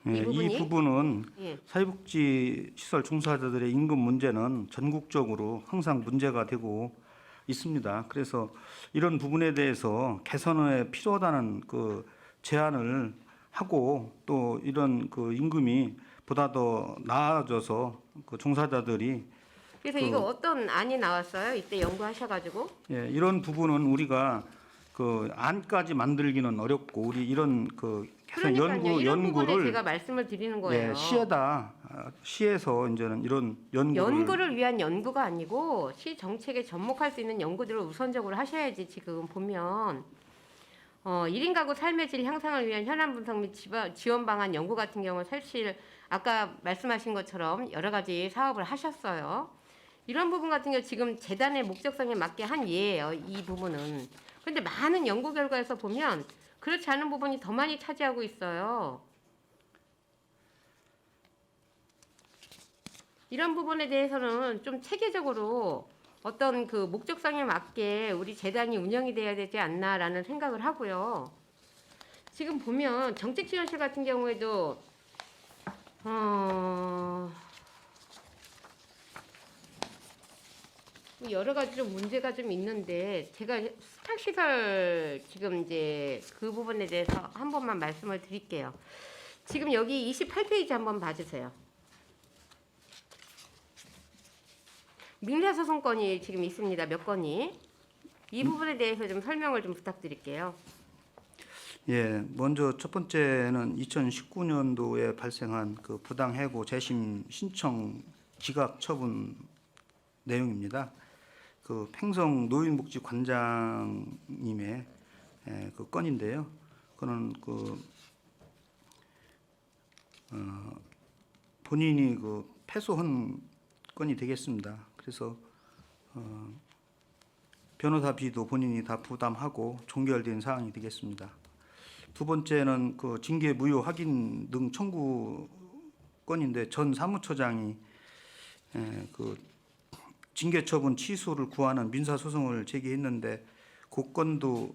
예, 부분이? 이 부분은 예. 사회복지 시설 종사자들의 임금 문제는 전국적으로 항상 문제가 되고 있습니다. 그래서 이런 부분에 대해서 개선에 필요하다는 그 제안을 하고 또 이런 그 임금이 보다 더 나아져서 그 종사자들이 그래서 이거 어떤 안이 나왔어요? 이때 연구하셔가지고 예, 이런 부분은 우리가 그 안까지 만들기는 어렵고 우리 이런 그 개선 그러니까요. 이런 부분에 연구를 제가 말씀을 드리는 거예요. 예, 시에서 이제는 이런 연구를 위한 연구가 아니고 시 정책에 접목할 수 있는 연구들을 우선적으로 하셔야지. 지금 보면 1인 가구 삶의 질 향상을 위한 현안 분석 및 지원 방안 연구 같은 경우 사실 아까 말씀하신 것처럼 여러 가지 사업을 하셨어요. 이런 부분 같은 경우 지금 재단의 목적성에 맞게 한 예예요. 이 부분은. 그런데 많은 연구 결과에서 보면 그렇지 않은 부분이 더 많이 차지하고 있어요. 이런 부분에 대해서는 좀 체계적으로 어떤 그 목적성에 맞게 우리 재단이 운영이 돼야 되지 않나라는 생각을 하고요. 지금 보면 정책지원실 같은 경우에도 여러 가지 좀 문제가 좀 있는데 제가 수탁시설 지금 이제 그 부분에 대해서 한 번만 말씀을 드릴게요. 지금 여기 28페이지 한번 봐주세요. 민사소송건이 지금 있습니다. 몇 건이. 이 부분에 대해서 좀 설명을 좀 부탁드릴게요. 예, 먼저 첫 번째는 2019년도에 발생한 그 부당해고 재심 신청 기각 처분 내용입니다. 그 팽성 노인복지관장님의 그 건인데요. 그는 본인이 그 패소한 건이 되겠습니다. 그래서 변호사비도 본인이 다 부담하고 종결된 사항이 되겠습니다. 두 번째는 그 징계 무효 확인 등 청구 건인데 전 사무처장이 그 징계 처분 취소를 구하는 민사 소송을 제기했는데 그 건도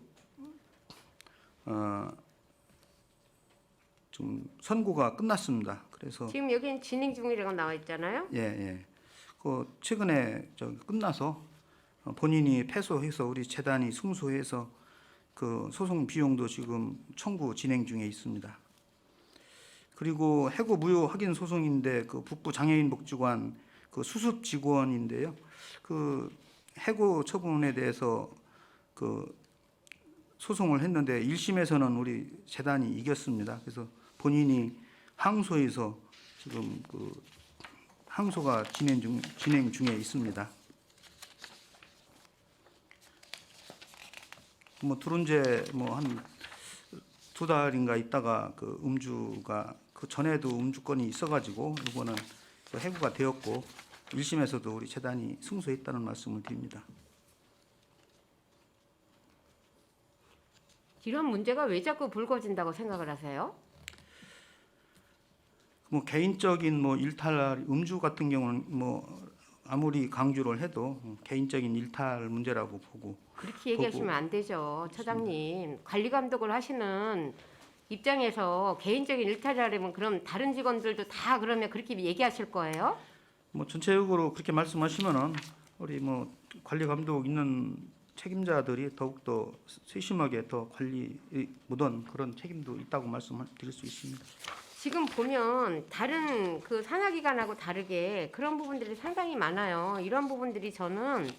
좀 선고가 끝났습니다. 그래서 지금 여기는 진행 중이라고 나와 있잖아요. 예. 그 최근에 끝나서 본인이 패소해서 우리 재단이 승소해서 그 소송 비용도 지금 청구 진행 중에 있습니다. 그리고 해고 무효 확인 소송인데 그 북부 장애인 복지관 그 수습 직원인데요. 그 해고 처분에 대해서 그 소송을 했는데 1심에서는 우리 재단이 이겼습니다. 그래서 본인이 항소해서 지금 그 항소가 진행 중에 있습니다. 뭐 들어온지 뭐 한 2달인가 있다가 그 음주가 그 전에도 음주건이 있어가지고 이거는 그 해고가 되었고 1심에서도 우리 재단이 승소했다는 말씀을 드립니다. 이런 문제가 왜 자꾸 불거진다고 생각을 하세요? 뭐 개인적인 뭐 일탈 음주 같은 경우는 뭐 아무리 강조를 해도 개인적인 일탈 문제라고 보고 그렇게 얘기하시면 안 되죠. 처장님. 관리 감독을 하시는 입장에서 개인적인 일탈이라면 그럼 다른 직원들도 다 그러면 그렇게 얘기하실 거예요? 뭐 전체적으로 그렇게 말씀하시면은 우리 뭐 관리 감독 있는 책임자들이 더욱더 세심하게 더 관리 묻은 그런 책임도 있다고 말씀드릴 수 있습니다. 지금 보면 다른 그 산하기관하고 다르게 그런 부분들이 상당히 많아요. 이런 부분들이 저는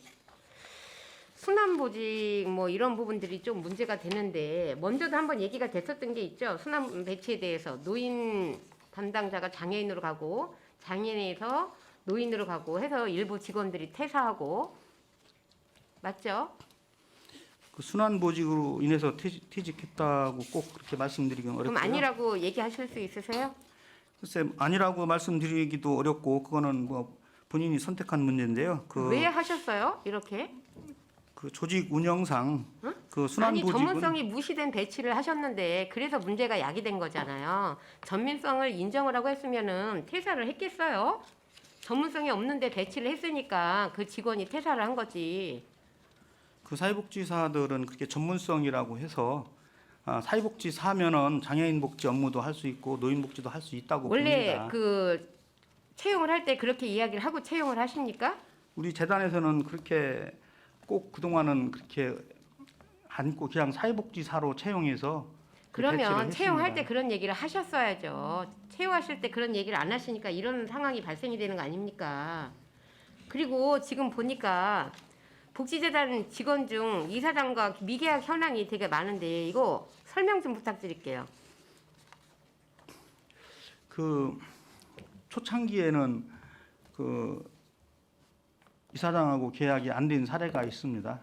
순환보직 뭐 이런 부분들이 좀 문제가 되는데 먼저도 한번 얘기가 됐었던 게 있죠. 순환 배치에 대해서 노인 담당자가 장애인으로 가고 장애인에서 노인으로 가고 해서 일부 직원들이 퇴사하고 맞죠? 그 순환보직으로 인해서 퇴직했다고 꼭 그렇게 말씀드리기는 그럼 어렵고요. 아니라고 얘기하실 수 있으세요? 글쎄 아니라고 말씀드리기도 어렵고 그거는 뭐 본인이 선택한 문제인데요. 왜 하셨어요? 이렇게? 그 조직 운영상 그 아니 순환보직은 전문성이 무시된 배치를 하셨는데 그래서 문제가 야기된 거잖아요. 전문성을 인정을 하고 했으면은 퇴사를 했겠어요? 전문성이 없는데 배치를 했으니까 그 직원이 퇴사를 한 거지. 그 사회복지사들은 그렇게 전문성이라고 해서 사회복지사면은 장애인 복지 업무도 할 수 있고 노인 복지도 할 수 있다고 원래 봅니다. 그 채용을 할 때 그렇게 이야기를 하고 채용을 하십니까? 우리 재단에서는 그렇게 꼭 그동안은 그렇게 않고 그냥 사회복지사로 채용해서 그 배치를 그러면 채용할 했습니다. 때 그런 얘기를 하셨어야죠. 채용하실 때 그런 얘기를 안 하시니까 이런 상황이 발생이 되는 거 아닙니까? 그리고 지금 보니까 복지재단 직원 중 이사장과 미계약 현황이 되게 많은데 이거 설명 좀 부탁드릴게요. 그 초창기에는 그 이사장하고 계약이 안 된 사례가 있습니다.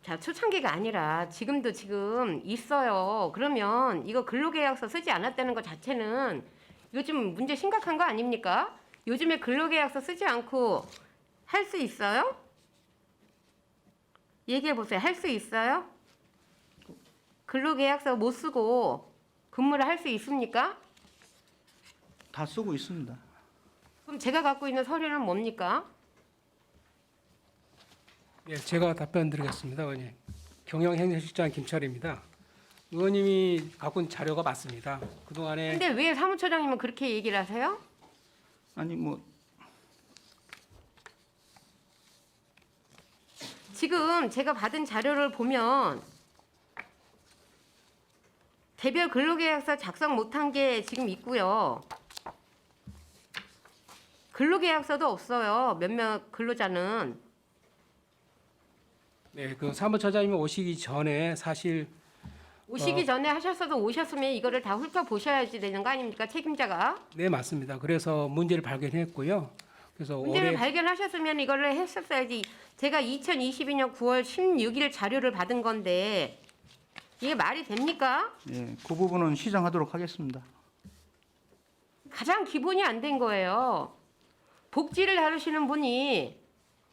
자, 초창기가 아니라 지금도 지금 있어요. 그러면 이거 근로계약서 쓰지 않았다는 것 자체는 이거 좀 문제 심각한 거 아닙니까? 요즘에 근로계약서 쓰지 않고 할 수 있어요? 얘기해 보세요. 할 수 있어요? 근로계약서 못 쓰고 근무를 할 수 있습니까? 다 쓰고 있습니다. 그럼 제가 갖고 있는 서류는 뭡니까? 예, 제가 답변 드리겠습니다, 의원님. 경영행정실장 김철입니다. 의원님이 갖고 있는 자료가 맞습니다. 그동안에 근데 왜 사무처장님은 그렇게 얘기를 하세요? 아니 뭐 지금 제가 받은 자료를 보면 개별 근로계약서 작성 못한 게 지금 있고요. 근로계약서도 없어요. 몇몇 근로자는. 네, 그 사무처장님이 오시기 전에 사실 오시기 전에 하셨어도 오셨으면 이거를 다 훑어보셔야지 되는 거 아닙니까? 책임자가. 네 맞습니다. 그래서 문제를 발견했고요. 그래서 문제를 올해 발견하셨으면 이거를 했었어야지. 제가 2022년 9월 16일 자료를 받은 건데 이게 말이 됩니까? 예, 그 부분은 시정하도록 하겠습니다. 가장 기본이 안 된 거예요. 복지를 다루시는 분이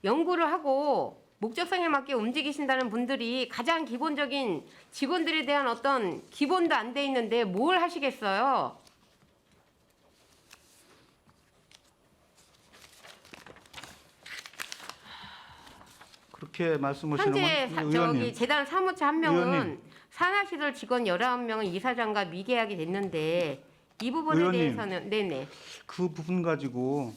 연구를 하고 목적성에 맞게 움직이신다는 분들이 가장 기본적인 직원들에 대한 어떤 기본도 안 돼 있는데 뭘 하시겠어요? 그렇게 말씀하시는 현재 건 저기 의원님 재단 사무처 한 명은 의원님. 산하시설 직원 19명은 이사장과 미계약이 됐는데 이 부분에 의원님. 대해서는 네네. 그 부분 가지고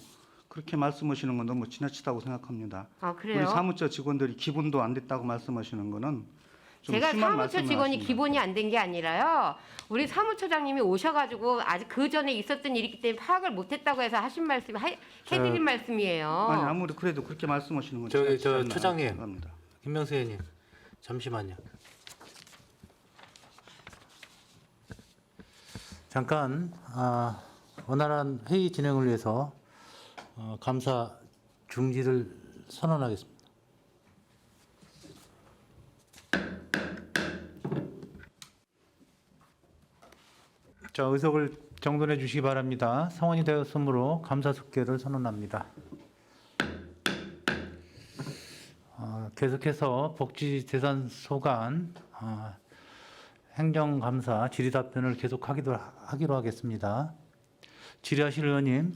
그렇게 말씀하시는 건 너무 지나치다고 생각합니다. 아 우리 그래요? 사무처 직원들이 기본도 안 됐다고 말씀하시는 거는 좀 제가 심한 사무처 말씀을 직원이 하십니다. 기본이 안 된 게 아니라요. 우리 사무처장님이 오셔가지고 아직 그 전에 있었던 일이기 때문에 파악을 못했다고 해서 하신 말씀 해드린 말씀이에요. 아니 아무리 그래도 그렇게 말씀하시는 건 저기, 지나치지 않나 처장님. 생각합니다. 김명수 의원님, 잠시만요. 잠깐 원활한 회의 진행을 위해서 감사 중지를 선언하겠습니다. 자, 의석을 정돈해 주시기 바랍니다. 성원이 되었으므로 감사 숙계를 선언합니다. 계속해서 복지재산 소관 행정감사 질의답변을 하기로 하겠습니다. 질의하실 의원님.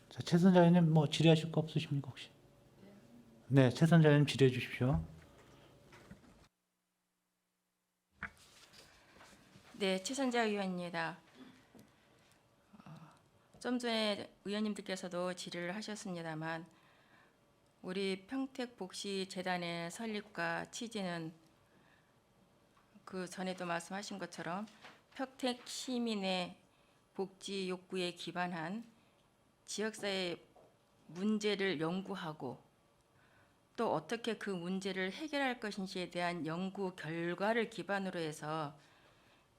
자, 최선자 의원님 뭐 질의하실 거 없으십니까 혹시? 네, 최선자 의원님 질의해 주십시오. 네, 최선자 의원입니다. 좀 전에 의원님들께서도 질의를 하셨습니다만 우리 평택복지재단의 설립과 취지는 그 전에도 말씀하신 것처럼 평택 시민의 복지 욕구에 기반한 지역사회 문제를 연구하고 또 어떻게 그 문제를 해결할 것인지에 대한 연구 결과를 기반으로 해서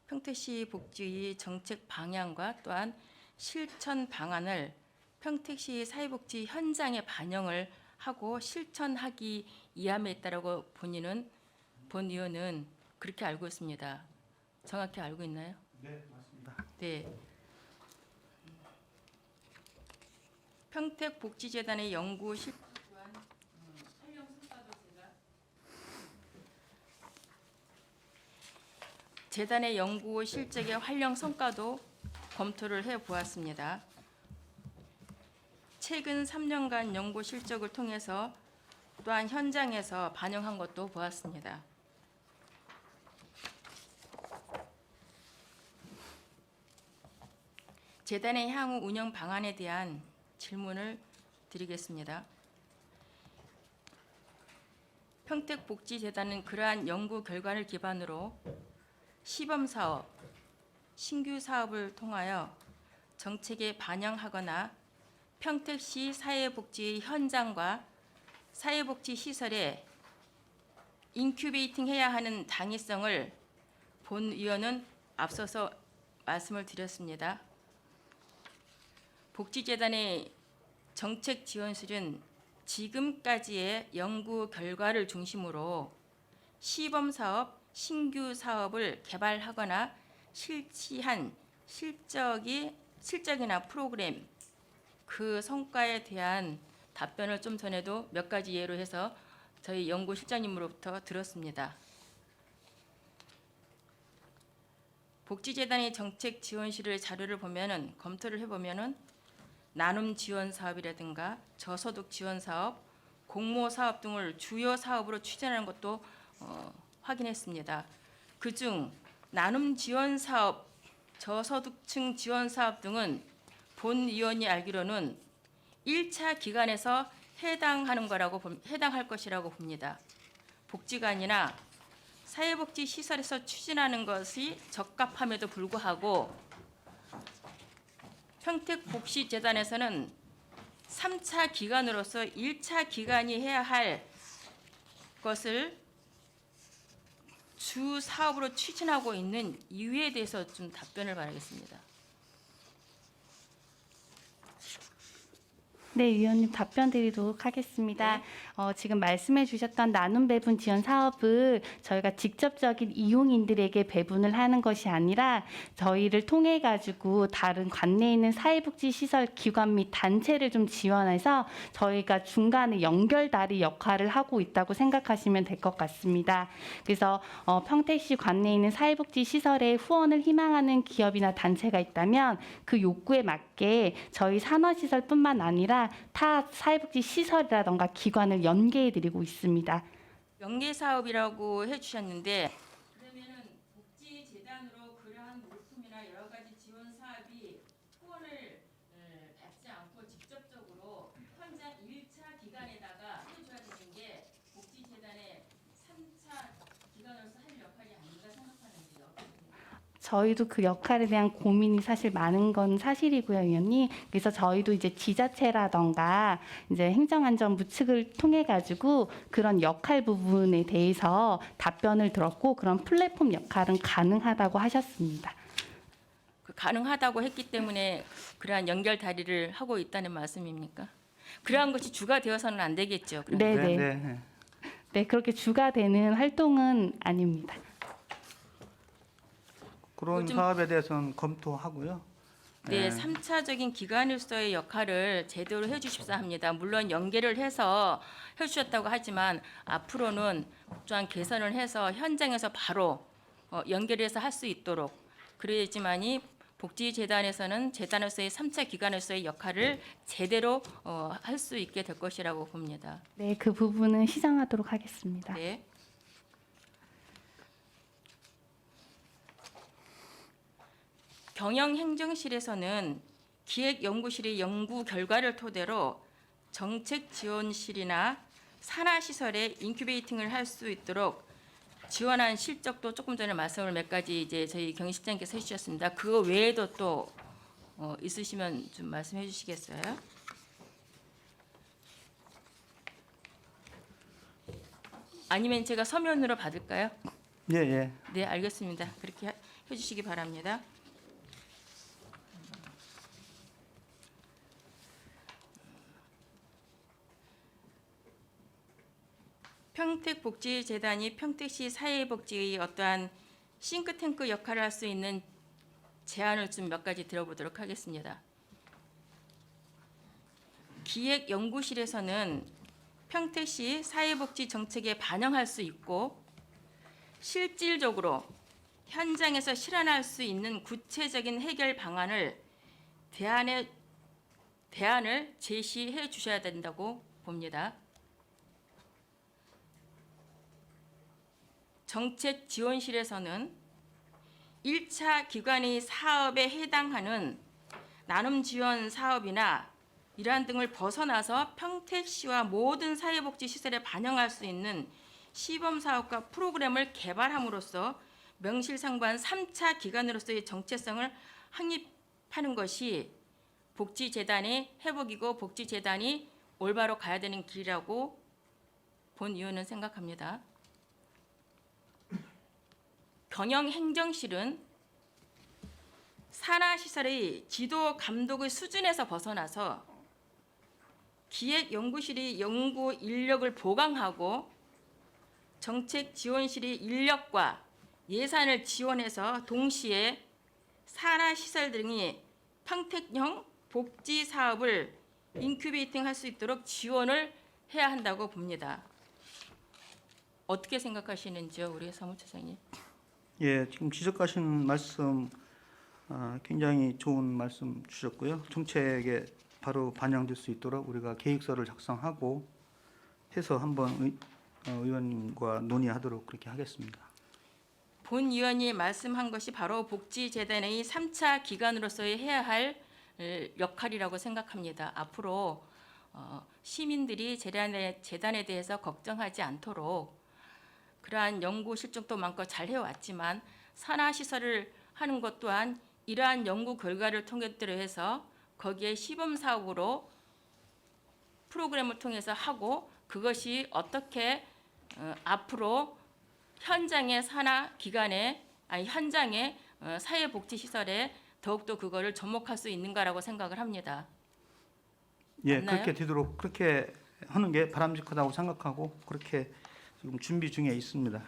평택시 복지의 정책 방향과 또한 실천 방안을 평택시 사회복지 현장에 반영을 하고 실천하기 이함에 있다라고 본 의원은 그렇게 알고 있습니다. 정확히 알고 있나요? 네, 맞습니다. 네. 평택복지재단의 연구 실 또한 활용 성과도 재단의 연구 실적의 활용 성과도 검토를 해 보았습니다. 최근 3년간 연구 실적을 통해서 또한 현장에서 반영한 것도 보았습니다. 재단의 향후 운영 방안에 대한 질문을 드리겠습니다. 평택복지재단은 그러한 연구 결과를 기반으로 시범 사업, 신규 사업을 통하여 정책에 반영하거나 평택시 사회복지 현장과 사회복지 시설에 인큐베이팅 해야 하는 당위성을 본 의원은 앞서서 말씀을 드렸습니다. 복지재단의 정책 지원실은 지금까지의 연구 결과를 중심으로 시범 사업, 신규 사업을 개발하거나 실시한 실적이나 프로그램 그 성과에 대한 답변을 좀 전에도 몇 가지 예로 해서 저희 연구실장님으로부터 들었습니다. 복지재단의 정책 지원실의 자료를 보면은 검토를 해보면은 나눔 지원 사업이라든가 저소득 지원 사업, 공모 사업 등을 주요 사업으로 추진하는 것도 확인했습니다. 그중 나눔 지원 사업, 저소득층 지원 사업 등은 본 의원이 알기로는 1차 기간에서 해당할 것이라고 봅니다. 복지관이나 사회복지 시설에서 추진하는 것이 적합함에도 불구하고 평택복지재단에서는 3차 기간으로서 1차 기간이 해야 할 것을 주 사업으로 추진하고 있는 이유에 대해서 좀 답변을 바라겠습니다. 네, 위원님 답변 드리도록 하겠습니다. 지금 말씀해 주셨던 나눔 배분 지원 사업을 저희가 직접적인 이용인들에게 배분을 하는 것이 아니라 저희를 통해 가지고 다른 관내에 있는 사회복지 시설 기관 및 단체를 좀 지원해서 저희가 중간에 연결다리 역할을 하고 있다고 생각하시면 될 것 같습니다. 그래서 평택시 관내에 있는 사회복지 시설에 후원을 희망하는 기업이나 단체가 있다면 그 욕구에 맞게 저희 산업시설뿐만 아니라 타 사회복지 시설이라던가 기관을 연계해드리고 있습니다. 연계 사업이라고 해주셨는데 그러면은 복지재단으로 그러한 물품이나 여러 가지 지원 사업이 후원을 받지 않고 직접적으로 현장 1차 기간에다가 해줘야 되는 게 복지재단의 3차 기간으로서 할 역할이 아닌가 생각하는데요. 저희도 그 역할에 대한 고민이 사실 많은 건 사실이고요, 의원님. 그래서 저희도 이제 지자체라던가 이제 행정안전부 측을 통해 가지고 그런 역할 부분에 대해서 답변을 들었고 그런 플랫폼 역할은 가능하다고 하셨습니다. 가능하다고 했기 때문에 그러한 연결 다리를 하고 있다는 말씀입니까? 그러한 것이 주가 되어서는 안 되겠죠. 그럼. 네, 네. 네. 네, 그렇게 주가 되는 활동은 아닙니다. 그런 요즘- 사업에 대해서는 검토하고요. 네, 3차적인 기관으로서의 역할을 제대로 해주십사 합니다. 물론 연계를 해서 해주셨다고 하지만 앞으로는 또한 개선을 해서 현장에서 바로 연결해서 할 수 있도록 그래야지만이 복지재단에서는 재단으로서의 3차 기관으로서의 역할을 제대로 할 수 있게 될 것이라고 봅니다. 네, 그 부분은 시정하도록 하겠습니다. 네. 경영행정실에서는 기획연구실의 연구 결과를 토대로 정책 지원실이나 산하시설에 인큐베이팅을 할 수 있도록 지원한 실적도 조금 전에 말씀을 몇 가지 이제 저희 경실장께서 해주셨습니다. 그거 외에도 또 있으시면 좀 말씀해 주시겠어요? 아니면 제가 서면으로 받을까요? 예, 예. 네, 알겠습니다. 그렇게 해주시기 바랍니다. 평택복지재단이 평택시 사회복지의 어떠한 싱크탱크 역할을 할 수 있는 제안을 좀 몇 가지 들어보도록 하겠습니다. 기획연구실에서는 평택시 사회복지 정책에 반영할 수 있고 실질적으로 현장에서 실현할 수 있는 구체적인 해결 방안을 대안을 제시해 주셔야 된다고 봅니다. 정책지원실에서는 1차 기관의 사업에 해당하는 나눔 지원 사업이나 이러한 등을 벗어나서 평택시와 모든 사회복지 시설에 반영할 수 있는 시범 사업과 프로그램을 개발함으로써 명실상부한 3차 기관으로서의 정체성을 확립하는 것이 복지재단의 회복이고 복지재단이 올바로 가야 되는 길이라고 본 의원은 생각합니다. 경영행정실은 산하시설의 지도 감독의 수준에서 벗어나서 기획연구실이 연구 인력을 보강하고 정책지원실이 인력과 예산을 지원해서 동시에 산하시설 등이 평택형 복지 사업을 인큐베이팅 할 수 있도록 지원을 해야 한다고 봅니다. 어떻게 생각하시는지요, 우리 사무처장님? 예, 지금 지적하신 말씀 굉장히 좋은 말씀 주셨고요. 정책에 바로 반영될 수 있도록 우리가 계획서를 작성하고 해서 한번 의원님과 논의하도록 그렇게 하겠습니다. 본 의원이 말씀한 것이 바로 복지재단의 3차 기관으로서의 해야 할 역할이라고 생각합니다. 앞으로 시민들이 재단에 대해서 걱정하지 않도록 그러한 연구 실적도 많고 잘 해왔지만 산하시설을 하는 것 또한 이러한 연구 결과를 통해서 해서 거기에 시범 사업으로 프로그램을 통해서 하고 그것이 어떻게 앞으로 현장의 산하기관에 현장의 사회복지시설에 더욱더 그거를 접목할 수 있는가라고 생각을 합니다. 예, 맞나요? 그렇게 되도록 그렇게 하는 게 바람직하다고 생각하고 그렇게 지금 준비 중에 있습니다.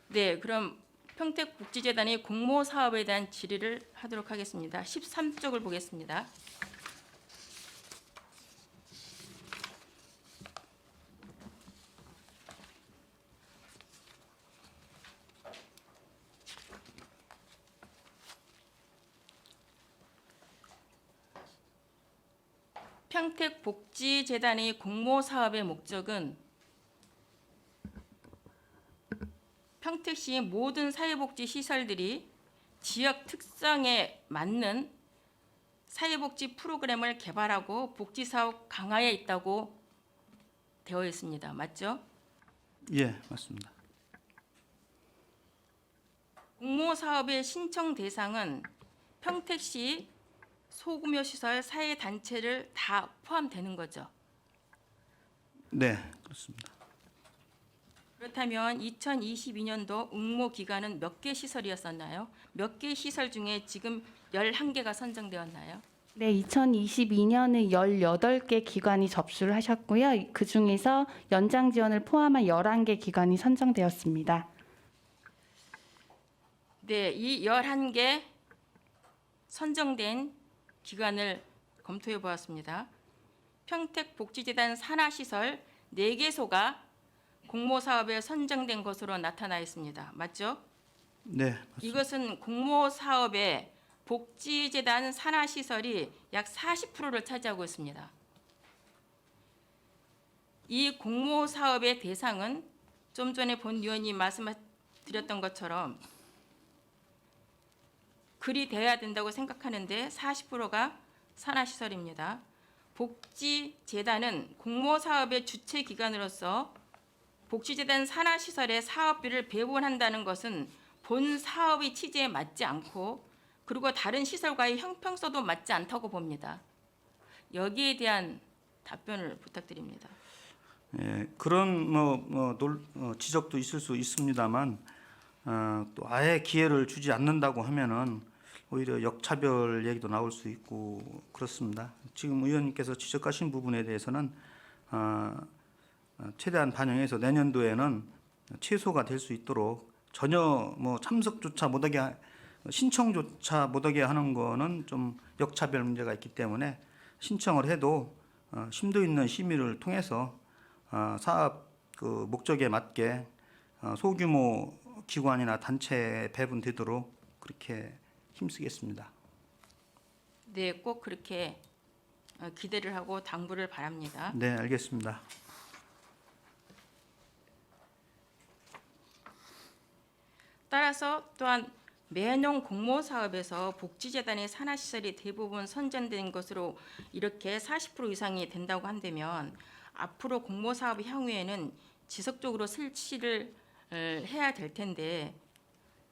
네, 그럼 평택복지재단의 공모 사업에 대한 질의를 하도록 하겠습니다. 13쪽을 보겠습니다. 평택복지재단의 공모 사업의 목적은 평택시의 모든 사회복지 시설들이 지역 특성에 맞는 사회복지 프로그램을 개발하고 복지 사업 강화에 있다고 되어 있습니다. 맞죠? 예, 맞습니다. 공모 사업의 신청 대상은 평택시 소규모 시설 사회 단체를 다 포함되는 거죠. 네, 그렇습니다. 그렇다면 2022년도 응모 기간은 몇 개 시설이었었나요? 몇 개 시설 중에 지금 11개가 선정되었나요? 네, 2022년에 18개 기관이 접수를 하셨고요. 그중에서 연장 지원을 포함한 11개 기관이 선정되었습니다. 네, 이 11개 선정된 기관을 검토해 보았습니다. 평택복지재단 산하시설 4개소가 공모 사업에 선정된 것으로 나타나 있습니다. 맞죠? 네, 맞습니다. 이것은 공모 사업에 복지재단 산하시설이 약 40%를 차지하고 있습니다. 이 공모 사업의 대상은 좀 전에 본 의원님 말씀드렸던 것처럼 글이 되어야 된다고 생각하는데 40%가 산하시설입니다. 복지재단은 공모 사업의 주체 기관으로서 복지재단 산하시설의 사업비를 배분한다는 것은 본 사업의 취지에 맞지 않고 그리고 다른 시설과의 형평성도 맞지 않다고 봅니다. 여기에 대한 답변을 부탁드립니다. 예, 그런 지적도 있을 수 있습니다만 또 아예 기회를 주지 않는다고 하면은 오히려 역차별 얘기도 나올 수 있고 그렇습니다. 지금 의원님께서 지적하신 부분에 대해서는 최대한 반영해서 내년도에는 최소가 될 수 있도록 전혀 뭐 참석조차 못하게 신청조차 못하게 하는 거는 좀 역차별 문제가 있기 때문에 신청을 해도 심도 있는 심의를 통해서 사업 그 목적에 맞게 소규모 기관이나 단체에 배분되도록 그렇게 힘쓰겠습니다. 네, 꼭 그렇게 기대를 하고 당부를 바랍니다. 네, 알겠습니다. 따라서 또한 매년 공모 사업에서 복지재단의 산하시설이 대부분 선정된 것으로 이렇게 40% 이상이 된다고 한다면 앞으로 공모 사업 향후에는 지속적으로 설치를 해야 될 텐데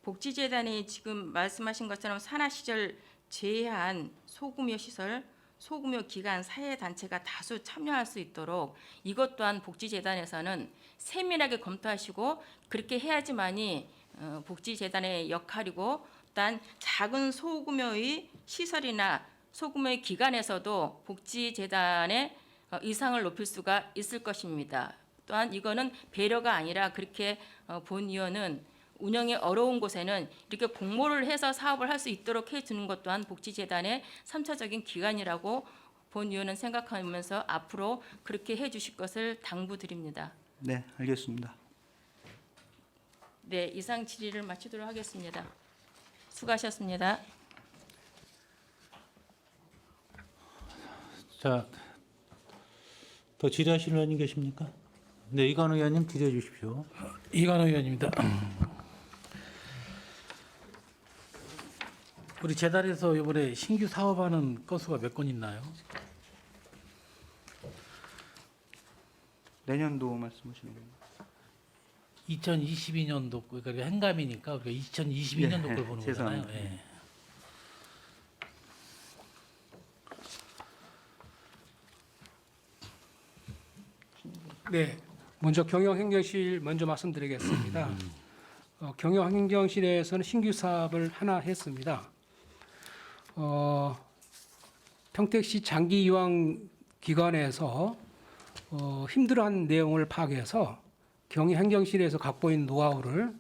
복지재단이 지금 말씀하신 것처럼 산하시설 제한 소규모 시설, 소규모 기관, 사회단체가 다수 참여할 수 있도록 이것 또한 복지재단에서는 세밀하게 검토하시고 그렇게 해야지만이 복지재단의 역할이고 단 작은 소규모의 시설이나 소규모의 기관에서도 복지재단의 의상을 높일 수가 있을 것입니다. 또한 이거는 배려가 아니라 그렇게 본 의원은 운영이 어려운 곳에는 이렇게 공모를 해서 사업을 할 수 있도록 해주는 것 또한 복지재단의 3차적인 기관이라고 본 의원은 생각하면서 앞으로 그렇게 해주실 것을 당부드립니다. 네, 알겠습니다. 네, 이상 질의를 마치도록 하겠습니다. 수고하셨습니다. 자, 더 질의하실 의원님 계십니까? 네, 이관우 의원님 질의해 주십시오. 이관우 의원입니다. 우리 재단에서 이번에 신규 사업하는 건수가 몇 건 있나요? 내년도 말씀하시는 겁니다. 2022년도 그러니까 행감이니까 우리가 2022년도 걸 보는 거잖아요. 죄송합니다. 예. 네, 먼저 경영행정실 먼저 말씀드리겠습니다. 경영행정실에서는 신규 사업을 하나 했습니다. 평택시 장기요양기관에서 힘들어하는 내용을 파악해서 경영행정실에서 갖고 있는 노하우를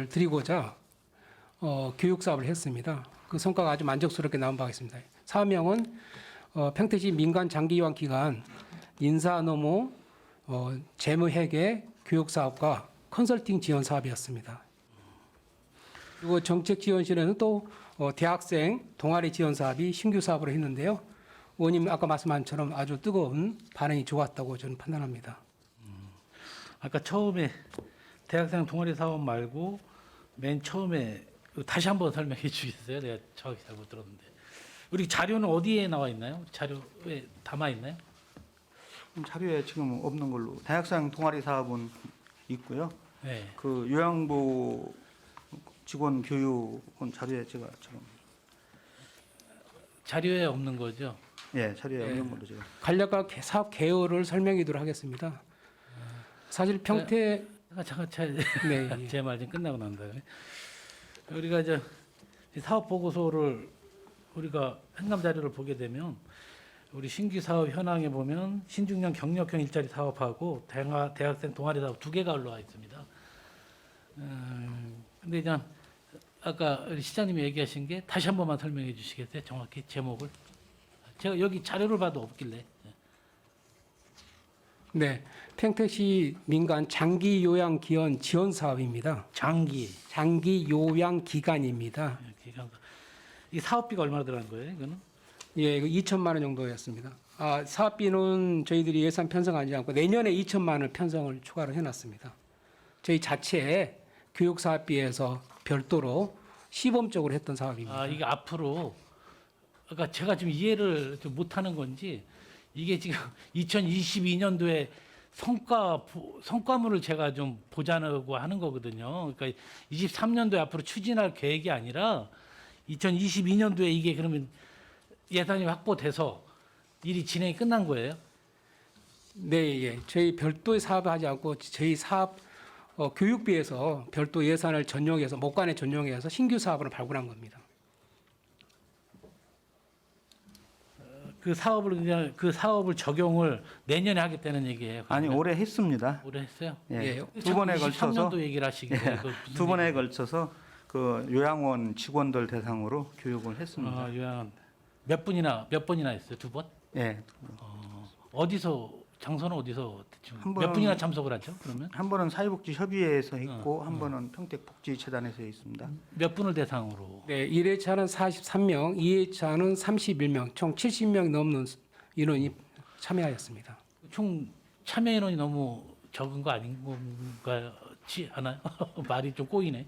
드리고자 교육 사업을 했습니다. 그 성과가 아주 만족스럽게 나온 바 있습니다. 사명은 평택시 민간 장기요양기관 인사노무 재무회계 교육 사업과 컨설팅 지원 사업이었습니다. 그리고 정책지원실에는 또 대학생 동아리 지원 사업이 신규 사업으로 했는데요. 의원님 아까 말씀한 것처럼 아주 뜨거운 반응이 좋았다고 저는 판단합니다. 아까 처음에 대학생 동아리 사업 말고 맨 처음에 다시 한번 설명해 주시겠어요? 내가 정확히 잘 못 들었는데. 우리 자료는 어디에 나와 있나요? 자료에 담아 있나요? 자료에 지금 없는 걸로 대학생 동아리 사업은 있고요. 네. 그 요양보 직원 교육은 자료에 제가 지금 자료에 없는 거죠. 자료에 네. 없는 걸로 제가. 간략한 사업 개요를 설명드리도록 하겠습니다. 사실 평택 잠깐 네, 제 말 좀 끝나고 난 다음에 우리가 이제 이 사업 보고서를 우리가 행감 자료를 보게 되면 우리 신규 사업 현황에 보면 신중년 경력형 일자리 사업하고 대학생 동아리 사업 두 개가 올라와 있습니다. 근데 이제 아까 우리 시장님이 얘기하신 게 다시 한 번만 설명해 주시겠어요? 정확히 제목을. 제가 여기 자료를 봐도 없길래. 네, 평택시 민간 장기요양기원 지원 사업입니다. 장기 장기요양기관입니다. 이 사업비가 얼마나 들어간 거예요? 이거는? 예, 이거 2천만 원 정도였습니다. 사업비는 저희들이 예산 편성하지 않고 내년에 2천만 원을 편성을 추가로 해놨습니다. 저희 자체 교육 사업비에서 별도로 시범적으로 했던 사업입니다. 이게 앞으로 그러니까 제가 지금 이해를 좀 못하는 건지 이게 지금 2022년도에 성과물을 제가 좀 보자고 하는 거거든요. 그러니까 23년도에 앞으로 추진할 계획이 아니라 2022년도에 이게 그러면 예산이 확보돼서 일이 진행이 끝난 거예요? 네, 예. 저희 별도의 사업을 하지 않고 저희 사업 교육비에서 별도 예산을 전용해서 목관에 전용해서 신규 사업으로 발굴한 겁니다. 그 사업을 그냥 그 사업을 적용을 내년에 하겠다는 얘기예요. 아니 그러면? 올해 했습니다. 올해 했어요? 예. 예. 두 번에 걸쳐서 23년도 얘기를 하시길래 그거 무슨 두 번에 얘기예요? 걸쳐서 그 요양원 직원들 대상으로 교육을 했습니다. 아, 요양 몇 번이나 했어요? 두 번? 예. 어디서 장소는 어디서 대충 한 몇 번- 분이나 참석을 하죠? 그러면 한 번은 사회복지협의회에서 했고 한 번은 평택복지재단에서 했습니다. 몇 분을 대상으로? 네, 1회차는 43명, 2회차는 31명, 총 70명 넘는 인원이 참여하였습니다. 총 참여 인원이 너무 적은 거 아닌 건가지 않아요? 말이 좀 꼬이네.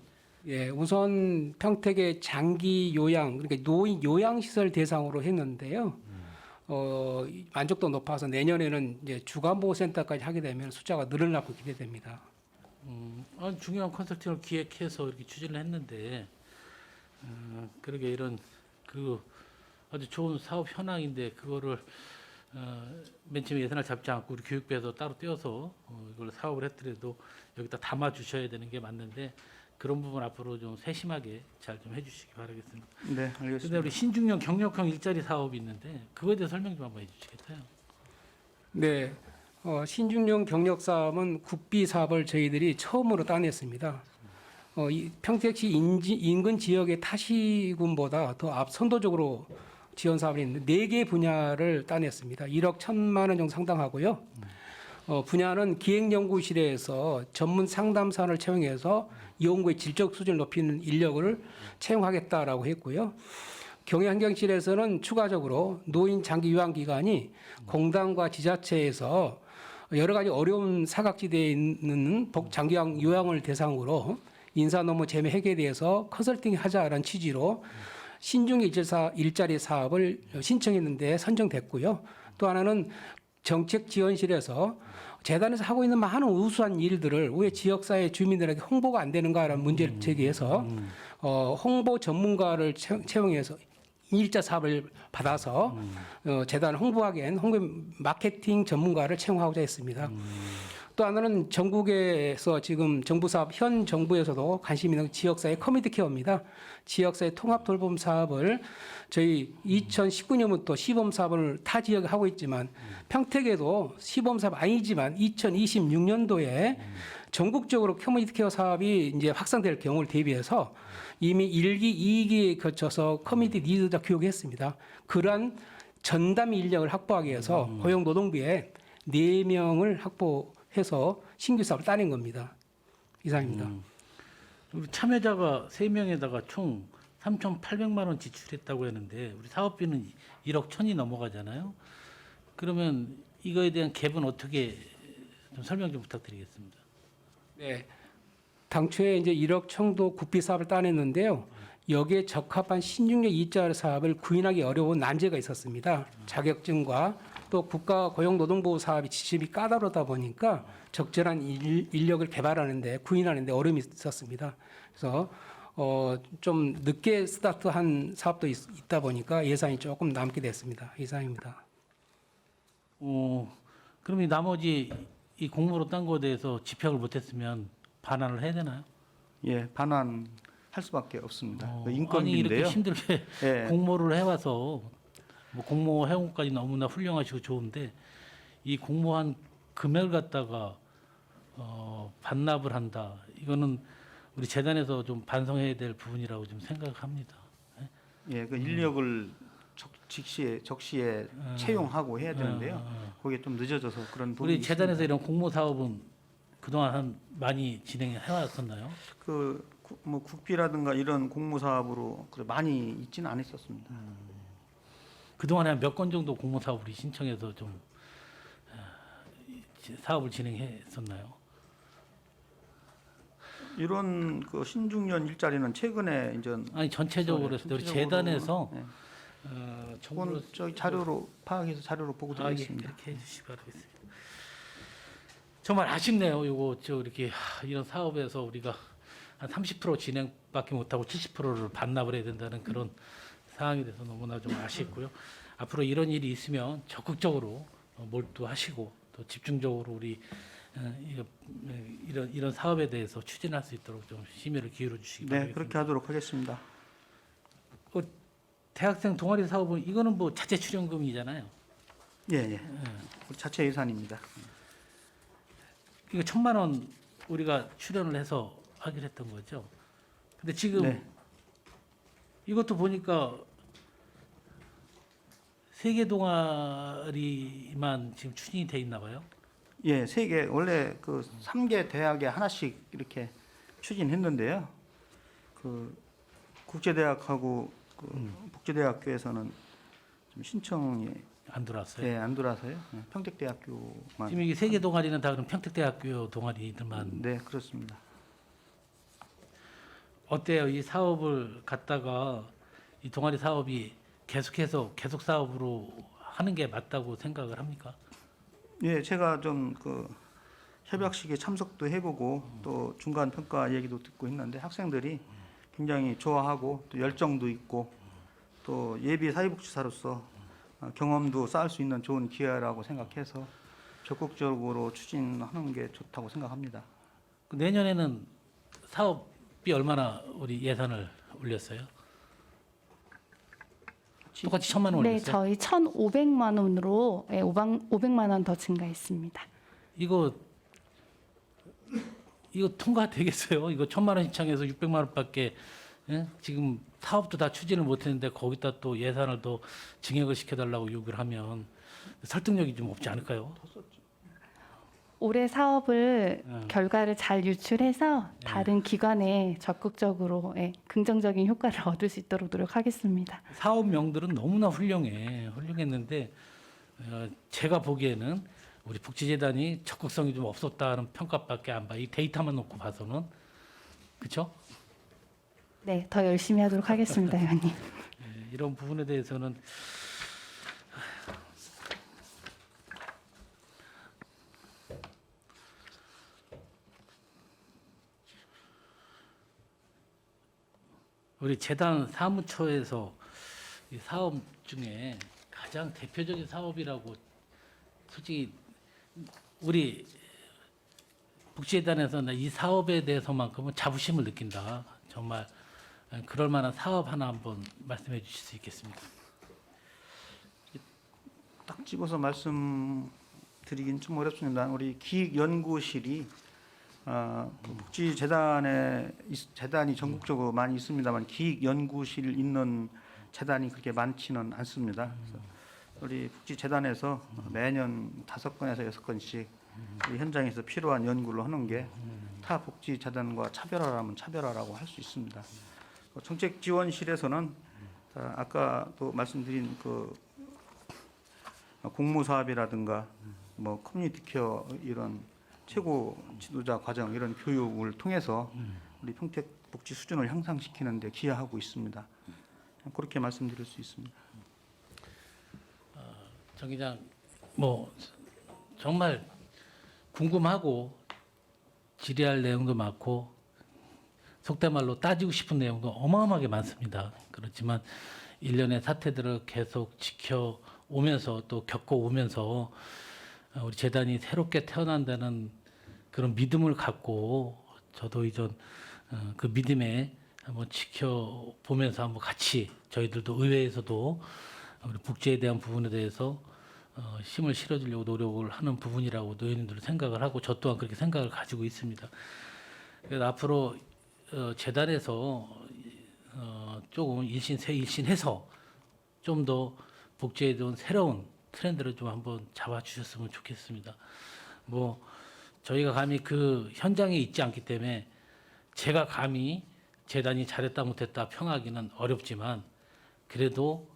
예, 우선 평택의 장기 요양, 그러니까 노인 요양 시설 대상으로 했는데요. 만족도 높아서 내년에는 이제 주간보호센터까지 하게 되면 숫자가 늘어나고 기대됩니다. 아주 중요한 컨설팅을 기획해서 이렇게 추진을 했는데, 그러게 이런 그 아주 좋은 사업 현황인데 그거를 맨 처음에 예산을 잡지 않고 우리 교육부에서 따로 떼어서 이걸 사업을 했더라도 여기다 담아 주셔야 되는 게 맞는데 그런 부분 앞으로 좀 세심하게 잘 좀 해주시기 바라겠습니다. 네, 근데 알겠습니다. 우리 신중년 경력형 일자리 사업이 있는데 그거에 대해 설명 좀 한번 해주시겠어요? 네, 신중용 경력 사업은 국비 사업을 저희들이 처음으로 따냈습니다. 이 평택시 인근 지역의 타시군보다 더 선도적으로 지원 사업을 했는데 4개 분야를 따냈습니다. 1억 1천만 원 정도 상당하고요. 분야는 기획연구실에서 전문 상담사를 채용해서 연구의 질적 수준을 높이는 인력을 채용하겠다라고 했고요. 경영환경실에서는 추가적으로 노인 장기 요양 기관이 공단과 지자체에서 여러 가지 어려운 사각지대에 있는 장기 요양을 대상으로 인사 업무 재매 해결에 대해서 컨설팅 하자라는 취지로 신중 일자리 사업을 신청했는데 선정됐고요. 또 하나는 정책지원실에서 재단에서 하고 있는 많은 우수한 일들을 왜 지역사회 주민들에게 홍보가 안 되는가라는 문제를 제기해서 홍보 전문가를 채용해서 일자 사업을 받아서 재단을 홍보하기 위한 홍보 마케팅 전문가를 채용하고자 했습니다. 또 하나는 전국에서 지금 정부 사업 현 정부에서도 관심 있는 지역사회 커뮤니티 케어입니다. 지역사회 통합 돌봄 사업을 저희 2019년부터 시범 사업을 타 지역에 하고 있지만 평택에도 시범 사업 아니지만 2026년도에 전국적으로 커뮤니티 케어 사업이 이제 확산될 경우를 대비해서 이미 1기, 2기에 거쳐서 커뮤니티 리더자 교육했습니다. 그러한 전담 인력을 확보하기 위해서 고용노동부에 4명을 확보해서 신규 사업을 따낸 겁니다. 이상입니다. 우리 참여자가 3명에다가 총 3,800만 원 지출했다고 했는데 우리 사업비는 1억 1천이 넘어가잖아요. 그러면 이거에 대한 갭은 어떻게 좀 설명 좀 부탁드리겠습니다. 네. 당초에 이제 1억 청도 국비 사업을 따냈는데요. 여기에 적합한 신중력 일자리 사업을 구인하기 어려운 난제가 있었습니다. 자격증과 또 국가 고용노동보호 사업이 지침이 까다롭다 보니까 적절한 인력을 개발하는데 구인하는데 어려움이 있었습니다. 그래서 좀 늦게 스타트한 사업도 있다 보니까 예산이 조금 남게 됐습니다. 이상입니다. 그럼 이 나머지 이 공모로 딴 거에 대해서 집행을 못했으면 반환을 해야 되나요? 예, 반환할 수밖에 없습니다. 아니 인건비인데요. 이렇게 힘들게 예. 공모를 해와서 뭐 공모 해온까지 너무나 훌륭하시고 좋은데 이 공모한 금액을 갖다가 반납을 한다. 이거는 우리 재단에서 좀 반성해야 될 부분이라고 좀 생각합니다. 예, 그 인력을 적시에 채용하고 해야 되는데요. 그게 좀 늦어져서 그런 부분이 우리 재단에서 있습니다. 이런 공모 사업은 그동안 많이 진행해 왔었나요? 뭐 국비라든가 이런 공모 사업으로 많이 있지는 않았었습니다. 그동안에 한 몇 건 정도 공모 사업을 신청해서 좀 사업을 진행했었나요? 이런 그 신중년 일자리는 최근에 이제 아니 전체적으로 했을 때 우리 재단에서 네. 정부로 그건 저희 자료로 파악해서 자료로 보고 드리겠습니다. 이렇게 해주시기 바라겠습니다. 정말 아쉽네요. 이거 이렇게 이런 사업에서 우리가 한 30% 진행밖에 못하고 70%를 반납을 해야 된다는 그런 상황이 돼서 너무나 좀 아쉽고요. 앞으로 이런 일이 있으면 적극적으로 몰두하시고 또 집중적으로 우리 이런 사업에 대해서 추진할 수 있도록 좀 심의를 기울여 주시기 바라겠습니다. 네, 그렇게 하도록 하겠습니다. 대학생 동아리 사업은 이거는 뭐 자체 출연금이잖아요. 예, 예. 자체 예산입니다. 이거 1,000만 원 우리가 출연을 해서 하기로 했던 거죠. 근데 지금 네. 이것도 보니까 세계 동아리만 지금 추진이 돼 있나 봐요. 예, 세 개 원래 그 3개 대학에 하나씩 이렇게 추진했는데요. 그 국제대학하고 그 복지대학교에서는 좀 신청이 안 들어왔어요. 예, 안 들어와서요. 예, 평택대학교만. 지금 이게 세계 동아리는 다 그럼 평택대학교 동아리들만 네, 그렇습니다. 어때요? 이 사업을 갖다가 이 동아리 사업이 계속해서 계속 사업으로 하는 게 맞다고 생각을 합니까? 예, 제가 좀 그 협약식에 참석도 해보고 또 중간 평가 얘기도 듣고 있는데 학생들이 굉장히 좋아하고 또 열정도 있고 또 예비 사회복지사로서 경험도 쌓을 수 있는 좋은 기회라고 생각해서 적극적으로 추진하는 게 좋다고 생각합니다. 그 내년에는 사업비 얼마나 우리 예산을 올렸어요? 똑같이 1,000만 원 네, 올렸어요? 저희 1,500만 원으로 500만 원 더 증가했습니다. 이거 통과되겠어요? 이거 1,000만 원 신청해서 600만 원밖에 예? 지금 사업도 다 추진을 못했는데 거기다 또 예산을 또 증액을 시켜달라고 요구를 하면 설득력이 좀 없지 않을까요? 올해 사업을 네. 결과를 잘 유출해서 다른 기관에 적극적으로 긍정적인 효과를 얻을 수 있도록 노력하겠습니다. 사업명들은 너무나 훌륭했는데 제가 보기에는 우리 복지재단이 적극성이 좀 없었다는 평가밖에 안 봐. 이 데이터만 놓고 봐서는 그렇죠? 네, 더 열심히 하도록 하겠습니다, 의원님. 이런 부분에 대해서는 우리 재단 사무처에서 이 사업 중에 가장 대표적인 사업이라고 솔직히 우리 복지재단에서는 이 사업에 대해서만큼은 자부심을 느낀다. 정말 그럴 만한 사업 하나 한번 말씀해 주실 수 있겠습니까? 딱 집어서 말씀드리긴 좀 어렵습니다. 우리 기획연구실이 그 재단이 전국적으로 많이 있습니다만 기획연구실 있는 재단이 그렇게 많지는 않습니다. 그래서 우리 복지재단에서 매년 5건에서 6건씩 이 현장에서 필요한 연구를 하는 게 타 복지재단과 차별화라면 차별화라고 할 수 있습니다. 정책지원실에서는 아까도 말씀드린 그 공모사업이라든가 뭐 커뮤니티 케어 이런 최고 지도자 과정 이런 교육을 통해서 우리 평택 복지 수준을 향상시키는 데 기여하고 있습니다. 그렇게 말씀드릴 수 있습니다. 정 기장 뭐 정말 궁금하고 질의할 내용도 많고 속된 말로 따지고 싶은 내용도 어마어마하게 많습니다. 그렇지만 일련의 사태들을 계속 지켜오면서 또 겪어오면서 우리 재단이 새롭게 태어난다는 그런 믿음을 갖고 저도 이전 그 믿음에 한번 지켜보면서 한번 같이 저희들도 의회에서도 우리 복지에 대한 부분에 대해서 힘을 실어주려고 노력을 하는 부분이라고 의원님들은 생각을 하고 저 또한 그렇게 생각을 가지고 있습니다. 그래서 앞으로 재단에서 조금 일신해서 좀 더 복지에 대한 새로운 트렌드를 좀 한번 잡아주셨으면 좋겠습니다. 뭐 저희가 감히 그 현장에 있지 않기 때문에 제가 감히 재단이 잘했다 못했다 평하기는 어렵지만 그래도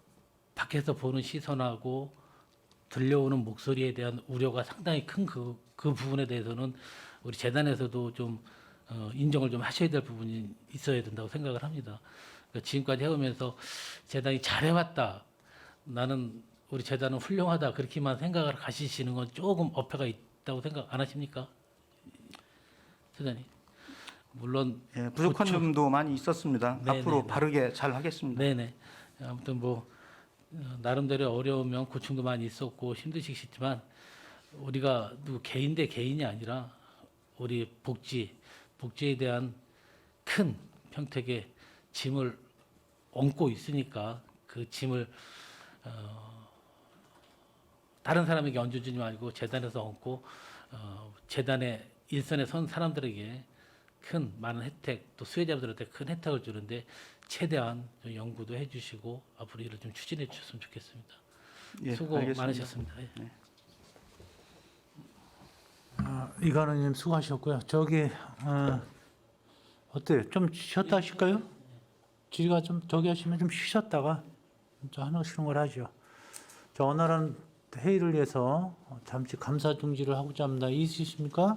밖에서 보는 시선하고 들려오는 목소리에 대한 우려가 상당히 큰 그 부분에 대해서는 우리 재단에서도 좀 인정을 좀 하셔야 될 부분이 있어야 된다고 생각을 합니다. 그러니까 지금까지 해오면서 재단이 잘해왔다. 나는 우리 재단은 훌륭하다. 그렇게만 생각을 가시는 건 조금 어폐가 있다고 생각 안 하십니까? 재단이. 물론 예, 부족한 고쳐- 점도 많이 있었습니다. 네네네. 앞으로 바르게 잘 하겠습니다. 네네. 아무튼 뭐 나름대로 어려우면 고충도 많이 있었고 힘드시겠지만 우리가 누구 개인 대 개인이 아니라 우리 복지에 대한 큰 평택의 짐을 얹고 있으니까 그 짐을 다른 사람에게 얹어주지 말고 재단에서 얹고 재단의 일선에 선 사람들에게 많은 혜택, 또 수혜자분들한테 큰 혜택을 주는데 최대한 좀 연구도 해주시고 앞으로 일을 좀 추진해 주셨으면 좋겠습니다. 예, 수고 알겠습니다. 많으셨습니다. 예. 이관우님 수고하셨고요. 어때요? 좀 쉬었다 하실까요? 지가 좀 저기 하시면 좀 쉬셨다가 하시는 걸 하죠. 자, 오늘은 회의를 위해서 잠시 감사 중지를 하고자 합니다. 있으십니까?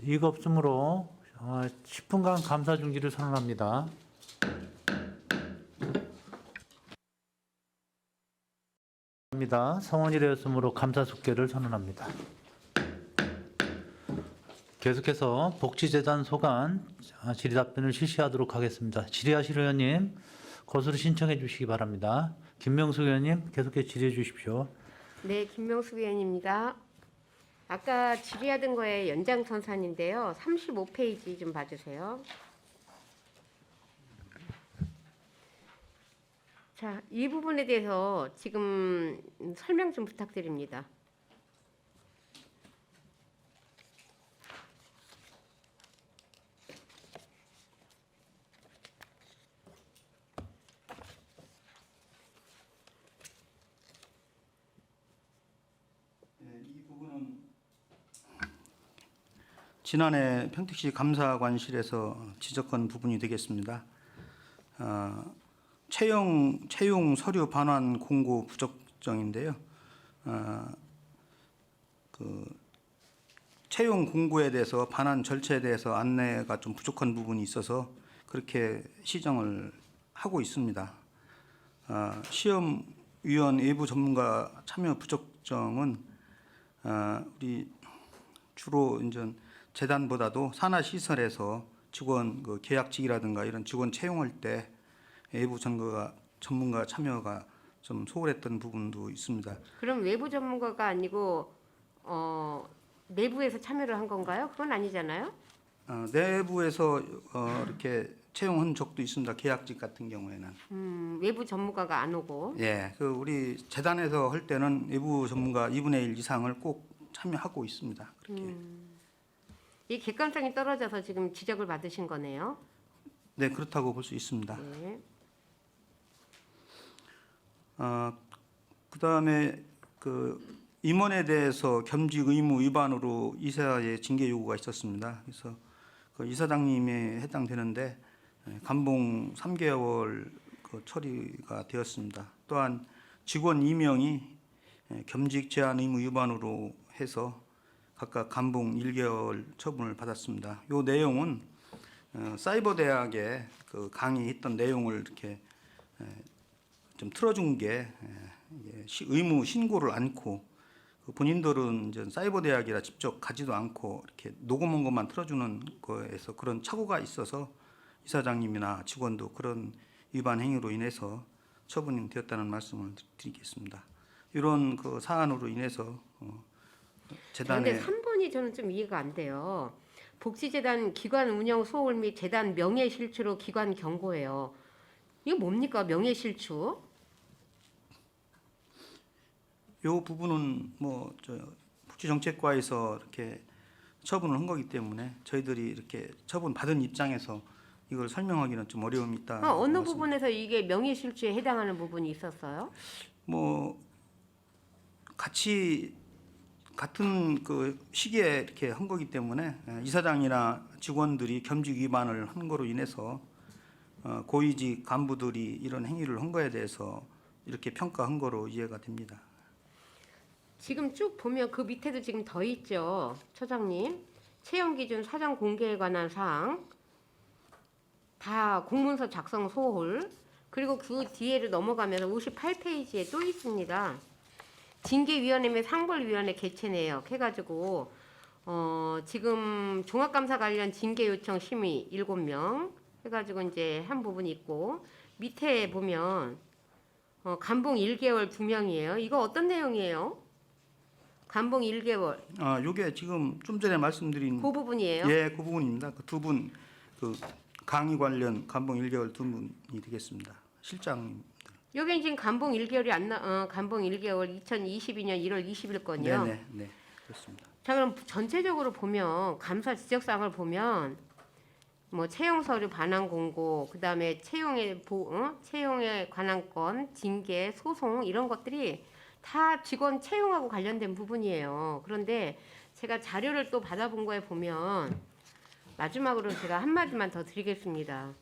이거 없으므로 10분간 감사 중지를 선언합니다. 성원이 되었으므로 감사 숙계를 선언합니다. 계속해서 복지재단 소관 질의답변을 실시하도록 하겠습니다. 질의하실 의원님 거수로 신청해 주시기 바랍니다. 김명수 의원님 계속해서 질의해 주십시오. 네, 김명수 의원입니다. 아까 질의하던 거에 연장선상인데요. 35페이지 좀 봐주세요. 자, 이 부분에 대해서 지금 설명 좀 부탁드립니다. 이 부분은 지난해 평택시 감사관실에서 지적한 부분이 되겠습니다. 채용 서류 반환 공고 부적정인데요. 채용 공고에 대해서 반환 절차에 대해서 안내가 좀 부족한 부분이 있어서 그렇게 시정을 하고 있습니다. 시험위원 외부 전문가 참여 부적정은 우리 주로 이제 재단보다도 산하시설에서 직원 계약직이라든가 이런 직원 채용할 때 외부 전문가 참여가 좀 소홀했던 부분도 있습니다. 그럼 외부 전문가가 아니고 내부에서 참여를 한 건가요? 그건 아니잖아요. 내부에서 이렇게 채용한 적도 있습니다. 계약직 같은 경우에는. 외부 전문가가 안 오고. 예, 우리 재단에서 할 때는 외부 전문가 2분의 1 이상을 꼭 참여하고 있습니다. 그렇게. 이 객관성이 떨어져서 지금 지적을 받으신 거네요. 네, 그렇다고 볼 수 있습니다. 네. 그다음에 임원에 대해서 겸직 의무 위반으로 이사의 징계 요구가 있었습니다. 그래서 이사장님에 해당되는데 감봉 3개월 처리가 되었습니다. 또한 직원 2명이 겸직 제한 의무 위반으로 해서 각각 감봉 1개월 처분을 받았습니다. 이 내용은 사이버대학에 강의했던 내용을 이렇게 좀 틀어준 게 의무 신고를 않고 본인들은 이제 사이버대학이라 직접 가지도 않고 이렇게 녹음한 것만 틀어주는 거에서 그런 착오가 있어서 이사장님이나 직원도 그런 위반 행위로 인해서 처분이 되었다는 말씀을 드리겠습니다. 이런 사안으로 인해서 재단에 그런데 3번이 저는 좀 이해가 안 돼요. 복지재단 기관 운영 소홀 및 재단 명예실추로 기관 경고해요. 이거 뭡니까 명예실추? 이 부분은 복지정책과에서 이렇게 처분을 한 거기 때문에 저희들이 이렇게 처분 받은 입장에서 이걸 설명하기는 좀 어려움이 있다. 어느 부분에서 이게 명예실추에 해당하는 부분이 있었어요? 같이 같은 시기에 이렇게 한 거기 때문에 이사장이나 직원들이 겸직 위반을 한 거로 인해서 고위직 간부들이 이런 행위를 한 거에 대해서 이렇게 평가한 거로 이해가 됩니다. 지금 쭉 보면 그 밑에도 지금 더 있죠. 처장님. 채용기준 사전 공개에 관한 사항. 다 공문서 작성 소홀. 그리고 그 뒤에를 넘어가면 58페이지에 또 있습니다. 징계위원회 및 상벌위원회 개최 내역 해가지고 지금 종합감사 관련 징계 요청 심의 7명 해가지고 이제 한 부분이 있고 밑에 보면 감봉 1개월 2명이에요. 이거 어떤 내용이에요? 감봉 1개월. 요게 지금 좀 전에 말씀드린 그 부분이에요? 예, 그 부분입니다. 두 분 강의 관련 감봉 1개월 2분이 되겠습니다. 실장님. 여기 지금 감봉 1개월이 감봉 1개월 2022년 1월 20일 건요. 네네 네 그렇습니다. 자, 그럼 전체적으로 보면 감사 지적사항을 보면 뭐 채용 서류 반환 공고, 그다음에 채용에 관한 건, 징계, 소송 이런 것들이 다 직원 채용하고 관련된 부분이에요. 그런데 제가 자료를 또 받아본 거에 보면 마지막으로 제가 한마디만 더 드리겠습니다.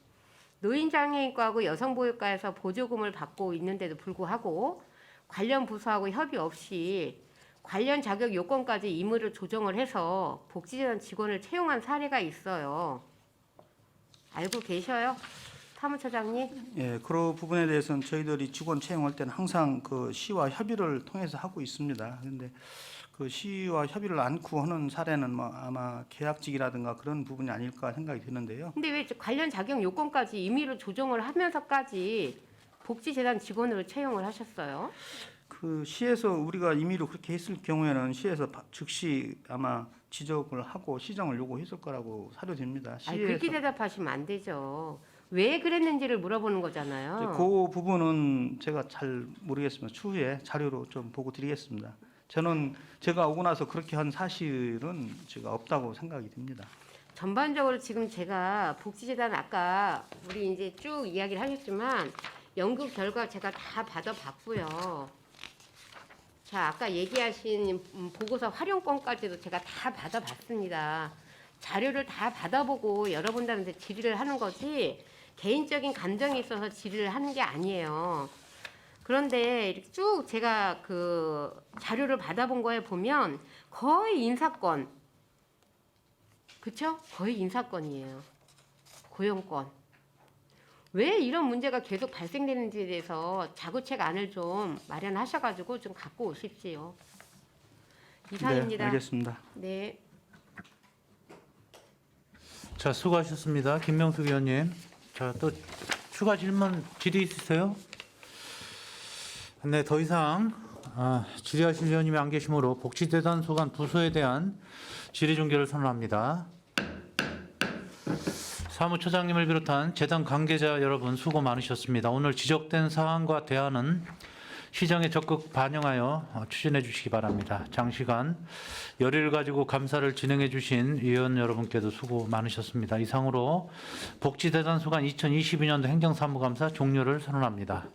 노인장애인과하고 여성보육과에서 보조금을 받고 있는데도 불구하고 관련 부서하고 협의 없이 관련 자격 요건까지 임의로 조정을 해서 복지재단 직원을 채용한 사례가 있어요. 알고 계셔요? 사무처장님? 예, 그런 부분에 대해서는 저희들이 직원 채용할 때는 항상 그 시와 협의를 통해서 하고 있습니다. 그런데 그 시와 협의를 않고 하는 사례는 뭐 아마 계약직이라든가 그런 부분이 아닐까 생각이 드는데요. 근데 왜 관련 자격 요건까지 임의로 조정을 하면서까지 복지재단 직원으로 채용을 하셨어요? 그 시에서 우리가 임의로 그렇게 했을 경우에는 시에서 즉시 아마 지적을 하고 시정을 요구했을 거라고 사료됩니다. 아니, 그렇게 대답하시면 안 되죠. 왜 그랬는지를 물어보는 거잖아요. 그 부분은 제가 잘 모르겠습니다. 추후에 자료로 좀 보고 드리겠습니다. 저는 제가 오고 나서 그렇게 한 사실은 제가 없다고 생각이 듭니다. 전반적으로 지금 제가 복지재단 아까 우리 이제 쭉 이야기를 하셨지만 연구 결과 제가 다 받아봤고요. 자, 아까 얘기하신 보고서 활용권까지도 제가 다 받아봤습니다. 자료를 다 받아보고 여러분들한테 질의를 하는 거지 개인적인 감정이 있어서 질의를 하는 게 아니에요. 그런데 이렇게 쭉 제가 그 자료를 받아본 거에 보면 거의 인사권, 그쵸? 거의 인사권이에요. 고용권. 왜 이런 문제가 계속 발생되는지에 대해서 자구책안을 좀 마련하셔가지고 좀 갖고 오십시오. 이상입니다. 네, 알겠습니다. 네. 자, 수고하셨습니다. 김명숙 의원님. 자, 또 추가 질의 있으세요? 네, 더 이상 질의하실 의원님이 안 계시므로 복지재단 소관 부서에 대한 질의 종결을 선언합니다. 사무처장님을 비롯한 재단 관계자 여러분 수고 많으셨습니다. 오늘 지적된 사항과 대안은 시정에 적극 반영하여 추진해 주시기 바랍니다. 장시간 열의를 가지고 감사를 진행해 주신 위원 여러분께도 수고 많으셨습니다. 이상으로 복지재단 소관 2022년도 행정사무감사 종료를 선언합니다.